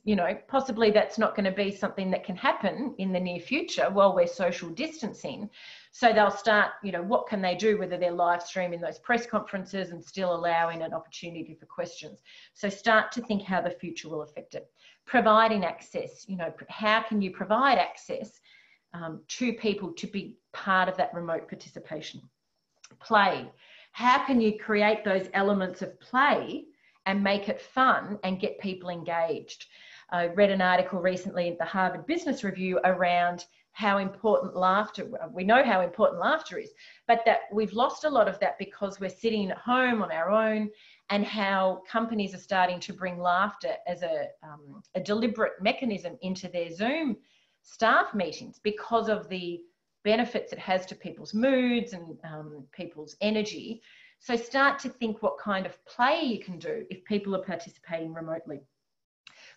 You know, possibly that's not going to be something that can happen in the near future while we're social distancing. So they'll start, you know, what can they do, whether they're live streaming those press conferences and still allowing an opportunity for questions. So start to think how the future will affect it. Providing access, you know, how can you provide access to people to be part of that remote participation? Play, how can you create those elements of play and make it fun and get people engaged? I read an article recently at the Harvard Business Review around how important laughter, we know how important laughter is, but that we've lost a lot of that because we're sitting at home on our own, and how companies are starting to bring laughter as a deliberate mechanism into their Zoom staff meetings because of the benefits it has to people's moods and people's energy. So start to think what kind of play you can do if people are participating remotely.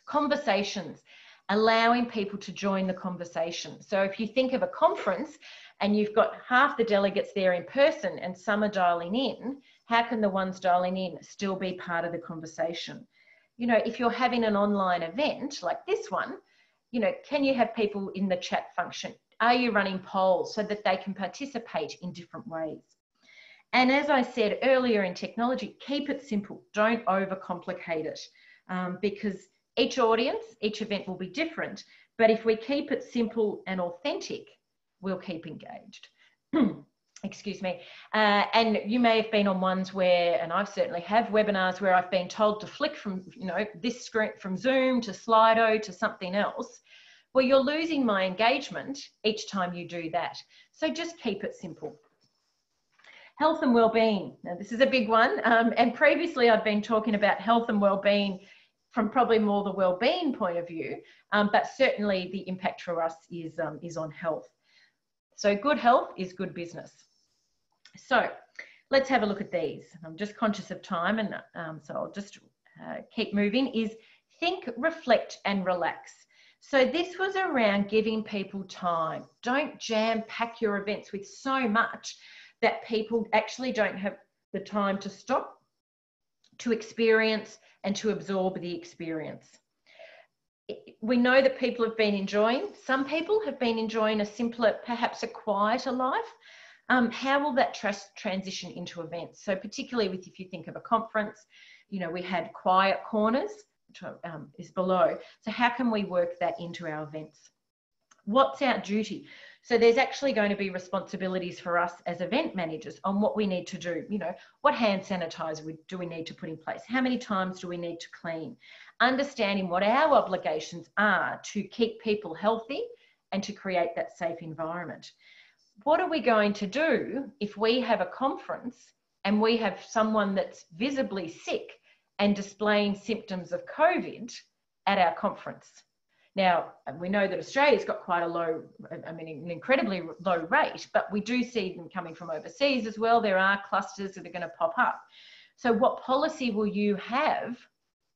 Conversations, allowing people to join the conversation. So if you think of a conference and you've got half the delegates there in person and some are dialing in, how can the ones dialing in still be part of the conversation? You know, if you're having an online event like this one, you know, can you have people in the chat function? Are you running polls so that they can participate in different ways? And as I said earlier in technology, keep it simple. Don't overcomplicate it because each audience, each event will be different. But if we keep it simple and authentic, we'll keep engaged. Excuse me. And you may have been on ones where, and I certainly have webinars where I've been told to flick from, you know, this screen, from Zoom to Slido to something else. Well, you're losing my engagement each time you do that. So just keep it simple. Health and wellbeing. Now, this is a big one. And previously I've been talking about health and wellbeing from probably more the wellbeing point of view, but certainly the impact for us is on health. So good health is good business. So let's have a look at these. I'm just conscious of time, and so I'll just keep moving. Is think, reflect, and relax. So this was around giving people time. Don't jam pack your events with so much that people actually don't have the time to stop, to experience, and to absorb the experience. We know that people have been enjoying, some people have been enjoying a simpler, perhaps a quieter life. How will that transition into events? So particularly with, if you think of a conference, you know, we had quiet corners, which is below. So how can we work that into our events? What's our duty? So there's actually going to be responsibilities for us as event managers on what we need to do. You know, what hand sanitizer do we need to put in place? How many times do we need to clean? Understanding what our obligations are to keep people healthy and to create that safe environment. What are we going to do if we have a conference and we have someone that's visibly sick and displaying symptoms of COVID at our conference? Now, we know that Australia's got quite a low, I mean, an incredibly low rate, but we do see them coming from overseas as well. There are clusters that are going to pop up. So what policy will you have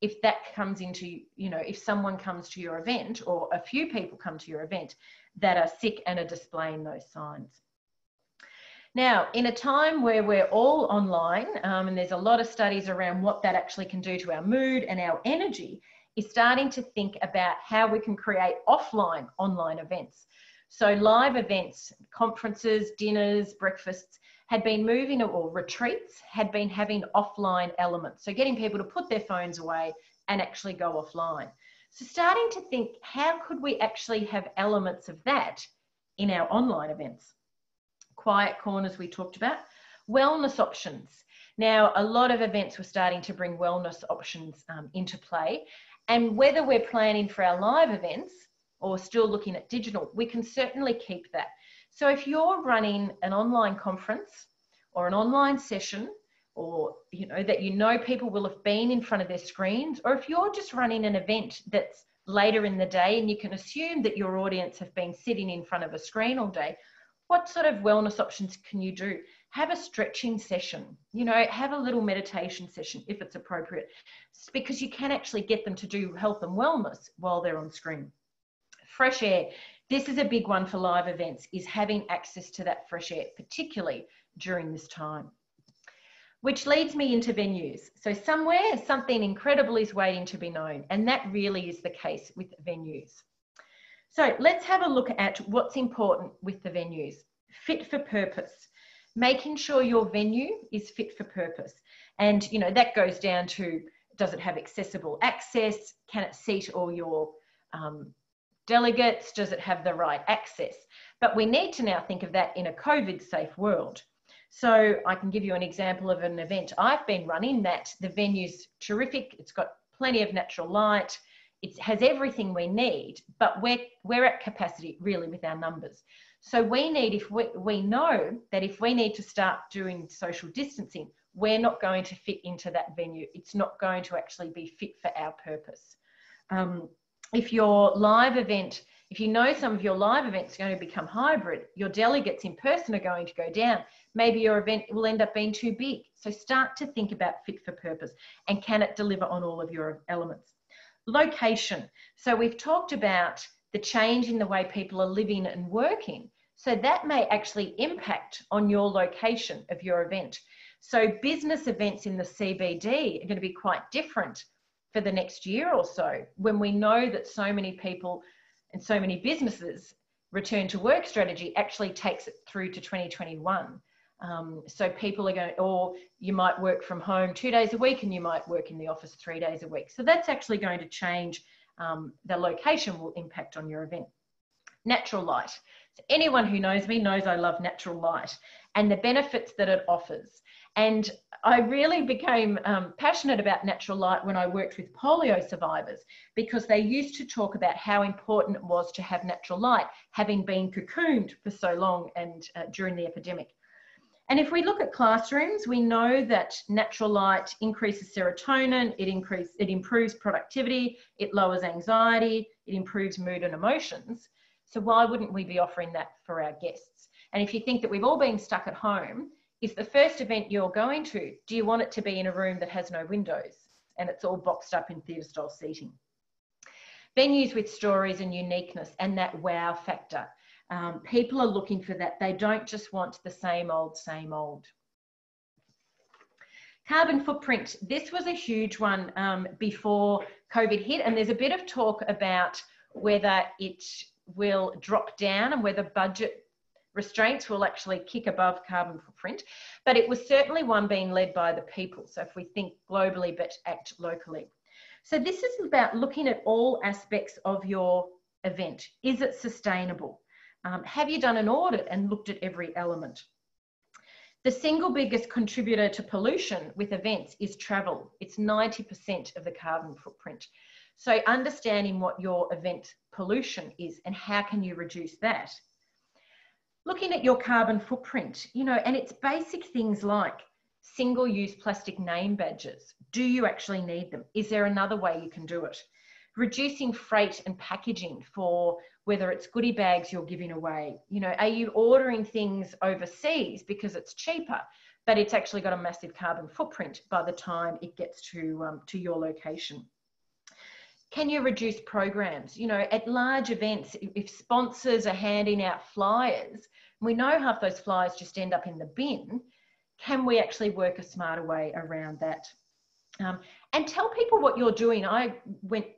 if that comes into, you know, if someone comes to your event or a few people come to your event that are sick and are displaying those signs? Now, in a time where we're all online, and there's a lot of studies around what that actually can do to our mood and our energy, is starting to think about how we can create offline online events. So live events, conferences, dinners, breakfasts had been moving, or retreats had been having offline elements. So getting people to put their phones away and actually go offline. So starting to think, how could we actually have elements of that in our online events? Quiet corners we talked about. Wellness options. Now, a lot of events were starting to bring wellness options into play. And whether we're planning for our live events or still looking at digital, we can certainly keep that. So if you're running an online conference or an online session, or that people will have been in front of their screens, or if you're just running an event that's later in the day and you can assume that your audience have been sitting in front of a screen all day, what sort of wellness options can you do? Have a stretching session, have a little meditation session if it's appropriate, because you can actually get them to do health and wellness while they're on screen. Fresh air. This is a big one for live events, is having access to that fresh air, particularly during this time. Which leads me into venues. So somewhere, something incredible is waiting to be known, and that really is the case with venues. So let's have a look at what's important with the venues. Fit for purpose. Making sure your venue is fit for purpose. And, that goes down to, does it have accessible access? Can it seat all your delegates? Does it have the right access? But we need to now think of that in a COVID-safe world. So I can give you an example of an event I've been running that the venue's terrific. It's got plenty of natural light. It has everything we need, but we're at capacity really with our numbers. So we know that if we need to start doing social distancing, we're not going to fit into that venue. It's not going to actually be fit for our purpose. If your live event, if you know some of your live events are going to become hybrid, your delegates in person are going to go down. Maybe your event will end up being too big. So start to think about fit for purpose, and can it deliver on all of your elements? Location. So we've talked about the change in the way people are living and working. So that may actually impact on your location of your event. So business events in the CBD are going to be quite different for the next year or so, when we know that so many people and so many businesses return to work strategy actually takes it through to 2021. So people are going, or you might work from home 2 days a week and you might work in the office 3 days a week. So that's actually going to change. The location will impact on your event. Natural light. So anyone who knows me knows I love natural light and the benefits that it offers. And I really became passionate about natural light when I worked with polio survivors, because they used to talk about how important it was to have natural light, having been cocooned for so long and during the epidemic. And if we look at classrooms, we know that natural light increases serotonin, it improves productivity, it lowers anxiety, it improves mood and emotions. So why wouldn't we be offering that for our guests? And if you think that we've all been stuck at home, if the first event you're going to, do you want it to be in a room that has no windows and it's all boxed up in theatre style seating? Venues with stories and uniqueness and that wow factor. People are looking for that. They don't just want the same old, same old. Carbon footprint. This was a huge one before COVID hit, and there's a bit of talk about whether it will drop down and whether budget restraints will actually kick above carbon footprint. But it was certainly one being led by the people. So if we think globally but act locally. So this is about looking at all aspects of your event. Is it sustainable? Have you done an audit and looked at every element? The single biggest contributor to pollution with events is travel. It's 90% of the carbon footprint. So understanding what your event pollution is and how can you reduce that. Looking at your carbon footprint, and it's basic things like single-use plastic name badges. Do you actually need them? Is there another way you can do it? Reducing freight and packaging for whether it's goodie bags you're giving away. Are you ordering things overseas because it's cheaper, but it's actually got a massive carbon footprint by the time it gets to your location? Can you reduce programs? At large events, if sponsors are handing out flyers, we know half those flyers just end up in the bin. Can we actually work a smarter way around that? And tell people what you're doing. I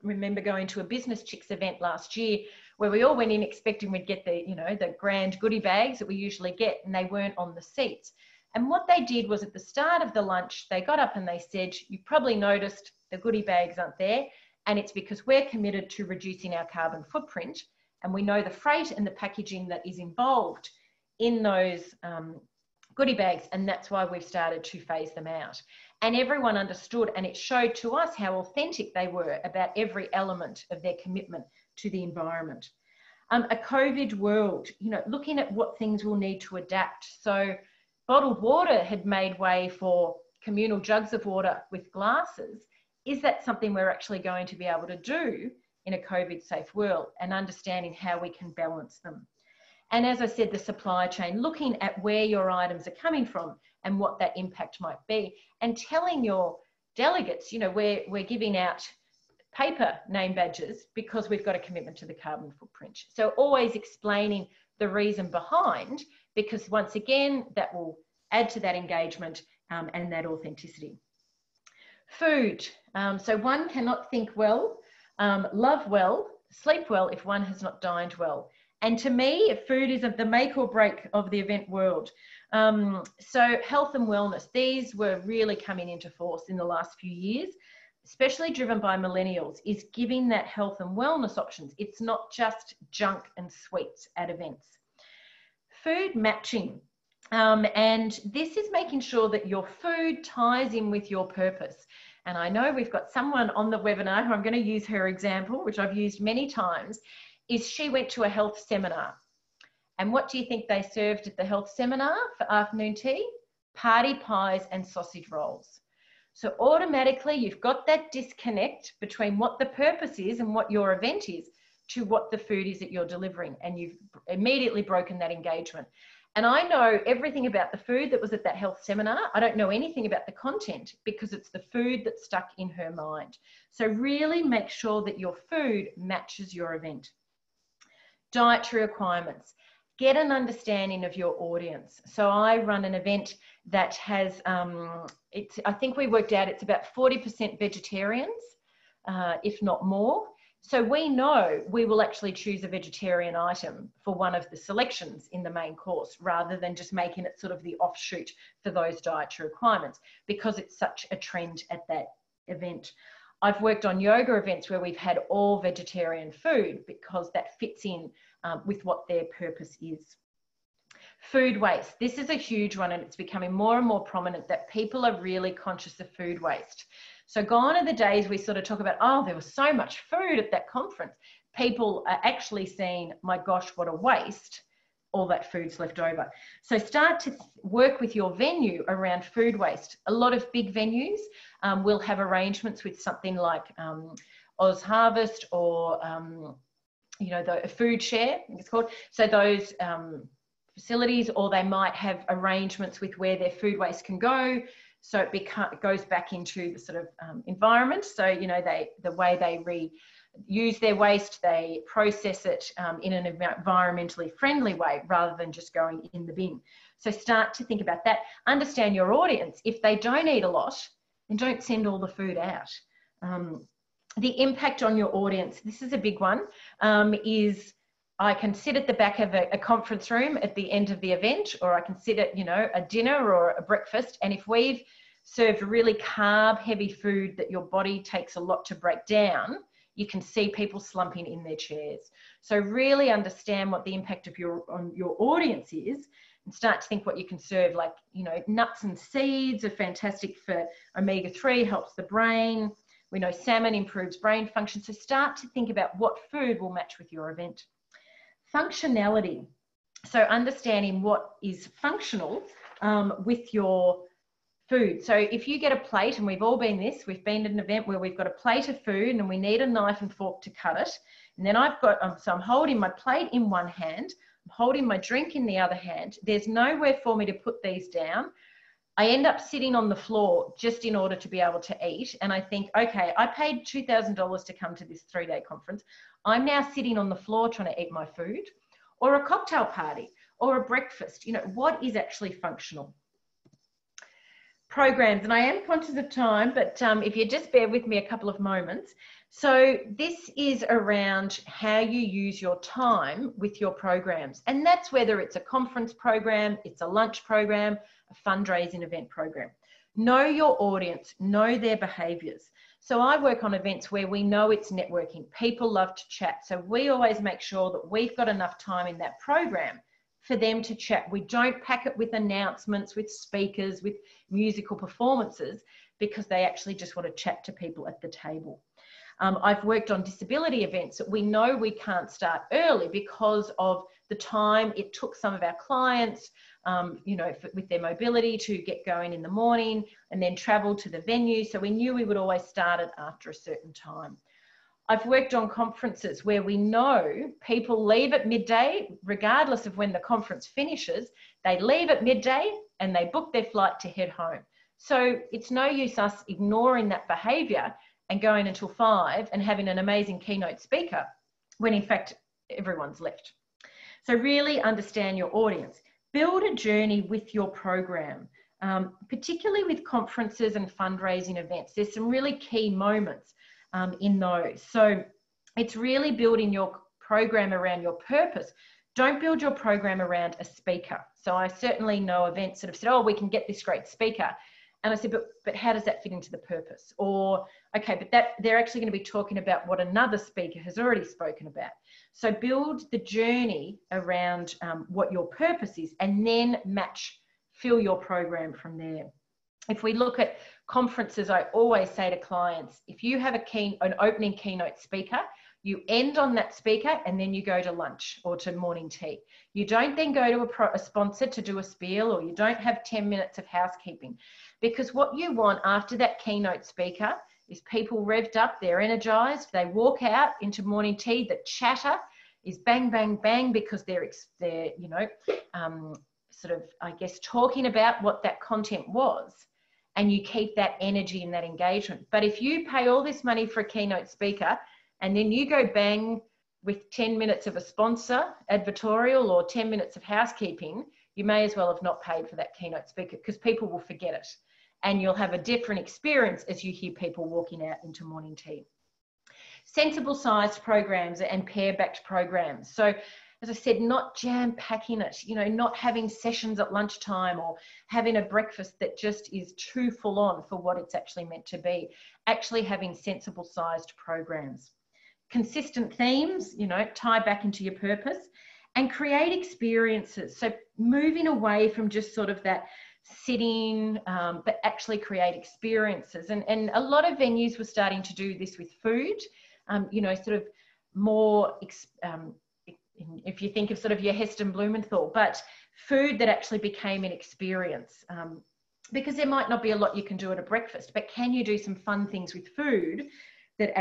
remember going to a Business Chicks event last year where we all went in expecting we'd get the grand goodie bags that we usually get, and they weren't on the seats. And what they did was at the start of the lunch, they got up and they said, you probably noticed the goodie bags aren't there, and it's because we're committed to reducing our carbon footprint, and we know the freight and the packaging that is involved in those goodie bags, and that's why we've started to phase them out. And everyone understood, and it showed to us how authentic they were about every element of their commitment to the environment. A COVID world, you know, looking at what things will need to adapt. So bottled water had made way for communal jugs of water with glasses. Is that something we're actually going to be able to do in a COVID safe world, and understanding how we can balance them? And as I said, the supply chain, looking at where your items are coming from and what that impact might be, and telling your delegates, you know, we're giving out paper name badges because we've got a commitment to the carbon footprint. So always explaining the reason behind, because once again, that will add to that engagement and that authenticity. Food. So one cannot think well, love well, sleep well if one has not dined well. And to me, food is the make or break of the event world. So health and wellness, these were really coming into force in the last few years, especially driven by millennials, is giving that health and wellness options. It's not just junk and sweets at events. Food matching. And this is making sure that your food ties in with your purpose. And I know we've got someone on the webinar who I'm going to use her example, which I've used many times, is she went to a health seminar. And what do you think they served at the health seminar for afternoon tea? Party pies and sausage rolls. So automatically you've got that disconnect between what the purpose is and what your event is to what the food is that you're delivering. And you've immediately broken that engagement. And I know everything about the food that was at that health seminar. I don't know anything about the content because it's the food that stuck in her mind. So really make sure that your food matches your event. Dietary requirements. Get an understanding of your audience. So I run an event that has, I think we worked out it's about 40% vegetarians, if not more. So we know we will actually choose a vegetarian item for one of the selections in the main course, rather than just making it sort of the offshoot for those dietary requirements, because it's such a trend at that event. I've worked on yoga events where we've had all vegetarian food because that fits in with what their purpose is. Food waste. This is a huge one, and it's becoming more and more prominent that people are really conscious of food waste. So gone are the days we sort of talk about, oh, there was so much food at that conference. People are actually seeing, my gosh, what a waste, all that food's left over. So start to work with your venue around food waste. A lot of big venues will have arrangements with something like Oz Harvest or, you know, the food share, I think it's called. So those facilities, or they might have arrangements with where their food waste can go. So it goes back into the sort of environment. So, you know, the way they reuse their waste, they process it in an environmentally friendly way rather than just going in the bin. So start to think about that. Understand your audience. If they don't eat a lot, then don't send all the food out. The impact on your audience, this is a big one, is I can sit at the back of a conference room at the end of the event, or I can sit at, you know, a dinner or a breakfast. And if we've served really carb heavy food that your body takes a lot to break down, you can see people slumping in their chairs. So really understand what the impact of on your audience is, and start to think what you can serve. Like, you know, nuts and seeds are fantastic for omega-3, helps the brain. We know salmon improves brain function. So start to think about what food will match with your event. Functionality. So understanding what is functional with your food. So if you get a plate, and we've all been this, we've been at an event where we've got a plate of food and we need a knife and fork to cut it. And then I've got, so I'm holding my plate in one hand, I'm holding my drink in the other hand. There's nowhere for me to put these down. I end up sitting on the floor just in order to be able to eat. And I think, okay, I paid $2,000 to come to this 3-day conference. I'm now sitting on the floor trying to eat my food, or a cocktail party, or a breakfast. You know, what is actually functional? Programs, and I am conscious of time, but if you just bear with me a couple of moments. So this is around how you use your time with your programs. And that's whether it's a conference program, it's a lunch program, a fundraising event program. Know your audience, know their behaviours. So I work on events where we know it's networking. People love to chat. So we always make sure that we've got enough time in that program for them to chat. We don't pack it with announcements, with speakers, with musical performances, because they actually just want to chat to people at the table. I've worked on disability events that we know we can't start early because of the time it took some of our clients, with their mobility to get going in the morning and then travel to the venue. So we knew we would always start it after a certain time. I've worked on conferences where we know people leave at midday, regardless of when the conference finishes. They leave at midday and they book their flight to head home. So it's no use us ignoring that behaviour and going until 5 and having an amazing keynote speaker when in fact everyone's left. So really understand your audience. Build a journey with your program, particularly with conferences and fundraising events. There's some really key moments in those. So it's really building your program around your purpose. Don't build your program around a speaker. So I certainly know events that have said, oh, we can get this great speaker. And I said, but how does that fit into the purpose? Or, okay, but they're actually going to be talking about what another speaker has already spoken about. So build the journey around what your purpose is, and then fill your program from there. If we look at conferences, I always say to clients, if you have an opening keynote speaker, you end on that speaker and then you go to lunch or to morning tea. You don't then go to a sponsor to do a spiel, or you don't have 10 minutes of housekeeping. Because what you want after that keynote speaker is people revved up, they're energized, they walk out into morning tea, the chatter is bang, bang, bang, because they're talking about what that content was. And you keep that energy and that engagement. But if you pay all this money for a keynote speaker and then you go bang with 10 minutes of a sponsor advertorial or 10 minutes of housekeeping, you may as well have not paid for that keynote speaker, because people will forget it. And you'll have a different experience as you hear people walking out into morning tea. Sensible sized programs and pair-backed programs. So as I said, not jam-packing it, not having sessions at lunchtime or having a breakfast that just is too full on for what it's actually meant to be. Actually having sensible sized programs. Consistent themes, tie back into your purpose, and create experiences. So moving away from just sort of that sitting, but actually create experiences. And a lot of venues were starting to do this with food, sort of more, if you think of sort of your Heston Blumenthal, but food that actually became an experience. Because there might not be a lot you can do at a breakfast, but can you do some fun things with food that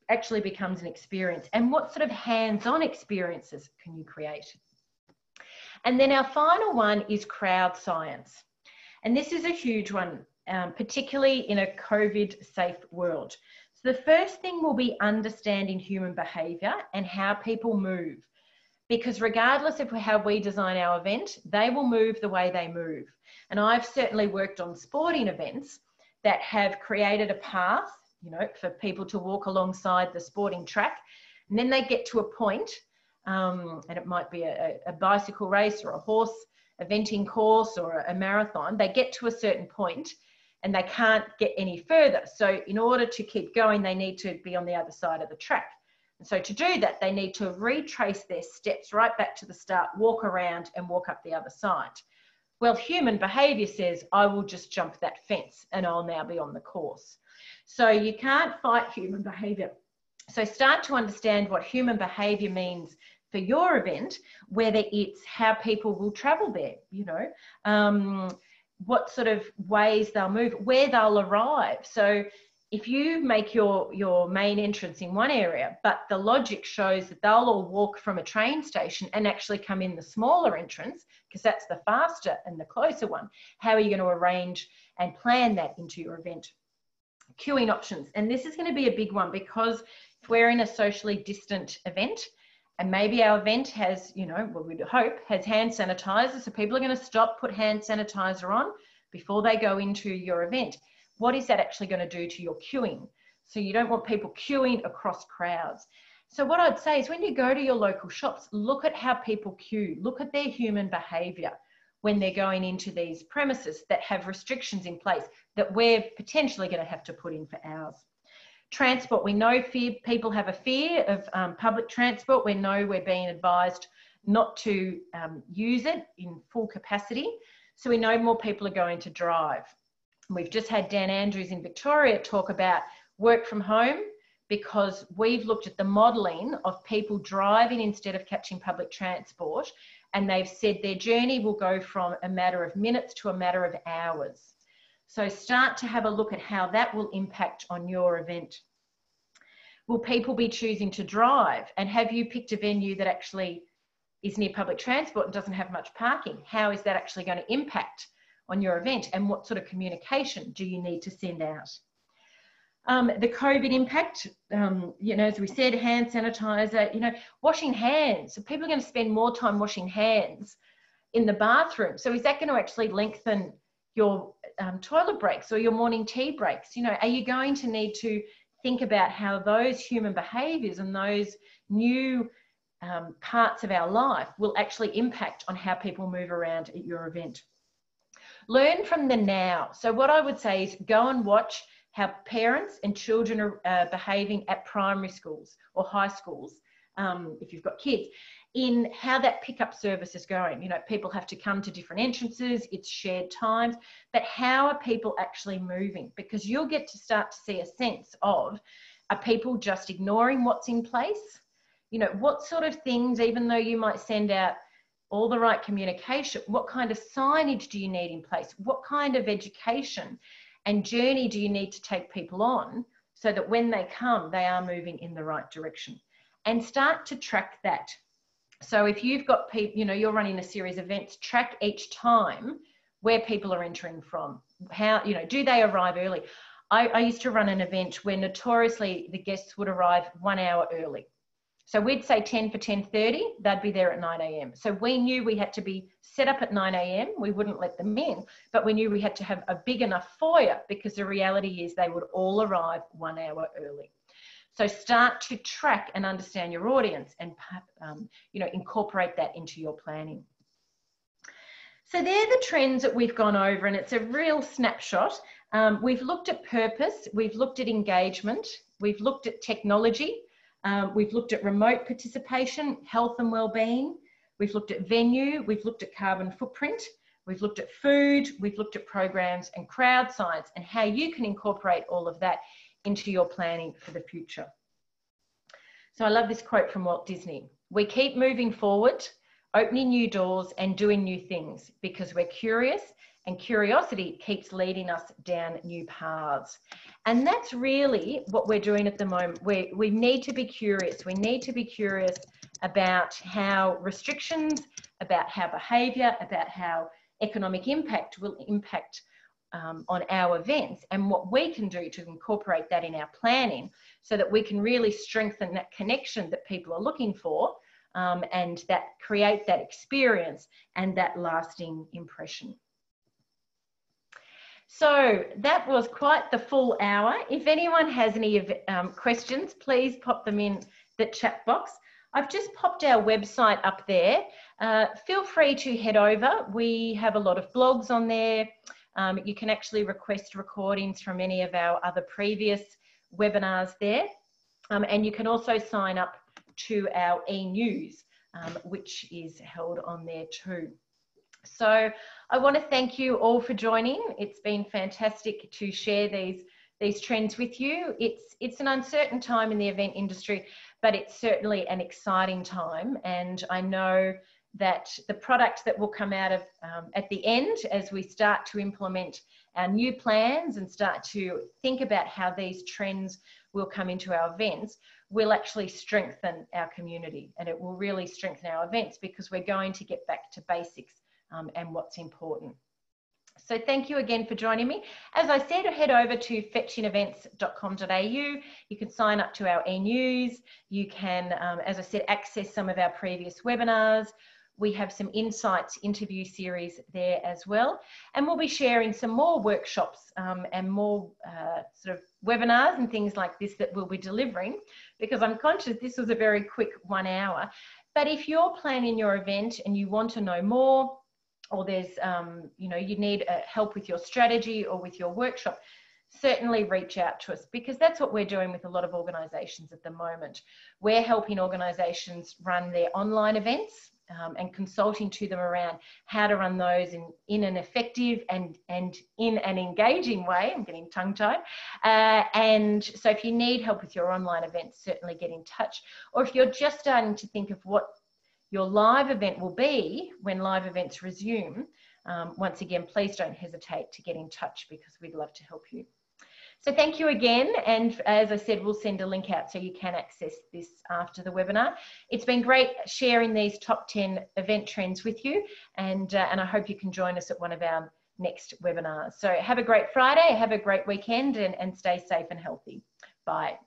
actually becomes an experience? And what sort of hands-on experiences can you create? And then our final one is crowd science. And this is a huge one, particularly in a COVID-safe world. So the first thing will be understanding human behaviour and how people move. Because regardless of how we design our event, they will move the way they move. And I've certainly worked on sporting events that have created a path, for people to walk alongside the sporting track. And then they get to a point, and it might be a bicycle race or a horse eventing course or a marathon. They get to a certain point and they can't get any further. So in order to keep going, they need to be on the other side of the track. So to do that, they need to retrace their steps right back to the start, walk around and walk up the other side. Well, human behaviour says, I will just jump that fence and I'll now be on the course. So you can't fight human behaviour. So start to understand what human behaviour means for your event, whether it's how people will travel there, what sort of ways they'll move, where they'll arrive. So if you make your main entrance in one area, but the logic shows that they'll all walk from a train station and actually come in the smaller entrance, because that's the faster and the closer one, how are you going to arrange and plan that into your event? Queuing options. And this is going to be a big one, because if we're in a socially distant event, and maybe our event has, well, we'd hope, has hand sanitizer, so people are going to stop, put hand sanitizer on before they go into your event. What is that actually going to do to your queuing? So you don't want people queuing across crowds. So what I'd say is, when you go to your local shops, look at how people queue, look at their human behaviour when they're going into these premises that have restrictions in place that we're potentially going to have to put in for ours. Transport, we know people have a fear of public transport. We know we're being advised not to use it in full capacity. So we know more people are going to drive. We've just had Dan Andrews in Victoria talk about work from home because we've looked at the modelling of people driving instead of catching public transport, and they've said their journey will go from a matter of minutes to a matter of hours. So start to have a look at how that will impact on your event. Will people be choosing to drive? And have you picked a venue that actually is near public transport and doesn't have much parking? How is that actually going to impact on your event? And what sort of communication do you need to send out? The COVID impact, you know, as we said, hand sanitizer, you know, washing hands. So people are going to spend more time washing hands in the bathroom. So is that going to actually lengthen your toilet breaks or your morning tea breaks? You know, are you going to need to think about how those human behaviours and those new parts of our life will actually impact on how people move around at your event? Learn from the now. So what I would say is go and watch how parents and children are behaving at primary schools or high schools, if you've got kids, in how that pickup service is going. You know, people have to come to different entrances, it's shared times, but how are people actually moving? Because you'll get to start to see a sense of, are people just ignoring what's in place? You know, what sort of things, even though you might send out all the right communication, what kind of signage do you need in place? What kind of education and journey do you need to take people on so that when they come, they are moving in the right direction? And start to track that. So if you've got people, you know, you're running a series of events, track each time where people are entering from. How, you know, do they arrive early? I used to run an event where notoriously the guests would arrive 1 hour early. So we'd say 10 for 10:30, they'd be there at 9 a.m. So we knew we had to be set up at 9 a.m. We wouldn't let them in, but we knew we had to have a big enough foyer because the reality is they would all arrive 1 hour early. So start to track and understand your audience and, you know, incorporate that into your planning. So they're the trends that we've gone over, and it's a real snapshot. We've looked at purpose, we've looked at engagement, we've looked at technology, we've looked at remote participation, health and wellbeing, we've looked at venue, we've looked at carbon footprint, we've looked at food, we've looked at programs and crowd science and how you can incorporate all of that into your planning for the future. So I love this quote from Walt Disney. We keep moving forward, opening new doors and doing new things because we're curious, and curiosity keeps leading us down new paths. And that's really what we're doing at the moment. We need to be curious. We need to be curious about how restrictions, about how behaviour, about how economic impact will impact on our events, and what we can do to incorporate that in our planning so that we can really strengthen that connection that people are looking for, and that create that experience and that lasting impression. So that was quite the full hour. If anyone has any questions, please pop them in the chat box. I've just popped our website up there. Feel free to head over. We have a lot of blogs on there. You can actually request recordings from any of our other previous webinars there. And you can also sign up to our e-news, which is held on there too. So I want to thank you all for joining. It's been fantastic to share these trends with you. It's an uncertain time in the event industry, but it's certainly an exciting time. And I know that the product that will come out of at the end, as we start to implement our new plans and start to think about how these trends will come into our events, will actually strengthen our community, and it will really strengthen our events because we're going to get back to basics and what's important. So thank you again for joining me. As I said, head over to fetchingevents.com.au. You can sign up to our e-news. You can, as I said, access some of our previous webinars. We have some insights interview series there as well. And we'll be sharing some more workshops and more sort of webinars and things like this that we'll be delivering, because I'm conscious this was a very quick 1 hour. But if you're planning your event and you want to know more, or there's, you know, you need help with your strategy or with your workshop, certainly reach out to us, because that's what we're doing with a lot of organisations at the moment. We're helping organisations run their online events and consulting to them around how to run those in an effective and in an engaging way. I'm getting tongue-tied. And so if you need help with your online events, certainly get in touch. Or if you're just starting to think of what your live event will be when live events resume, once again, please don't hesitate to get in touch, because we'd love to help you. So thank you again, and as I said, we'll send a link out so you can access this after the webinar. It's been great sharing these top 10 event trends with you, and I hope you can join us at one of our next webinars. So have a great Friday, have a great weekend, and stay safe and healthy. Bye.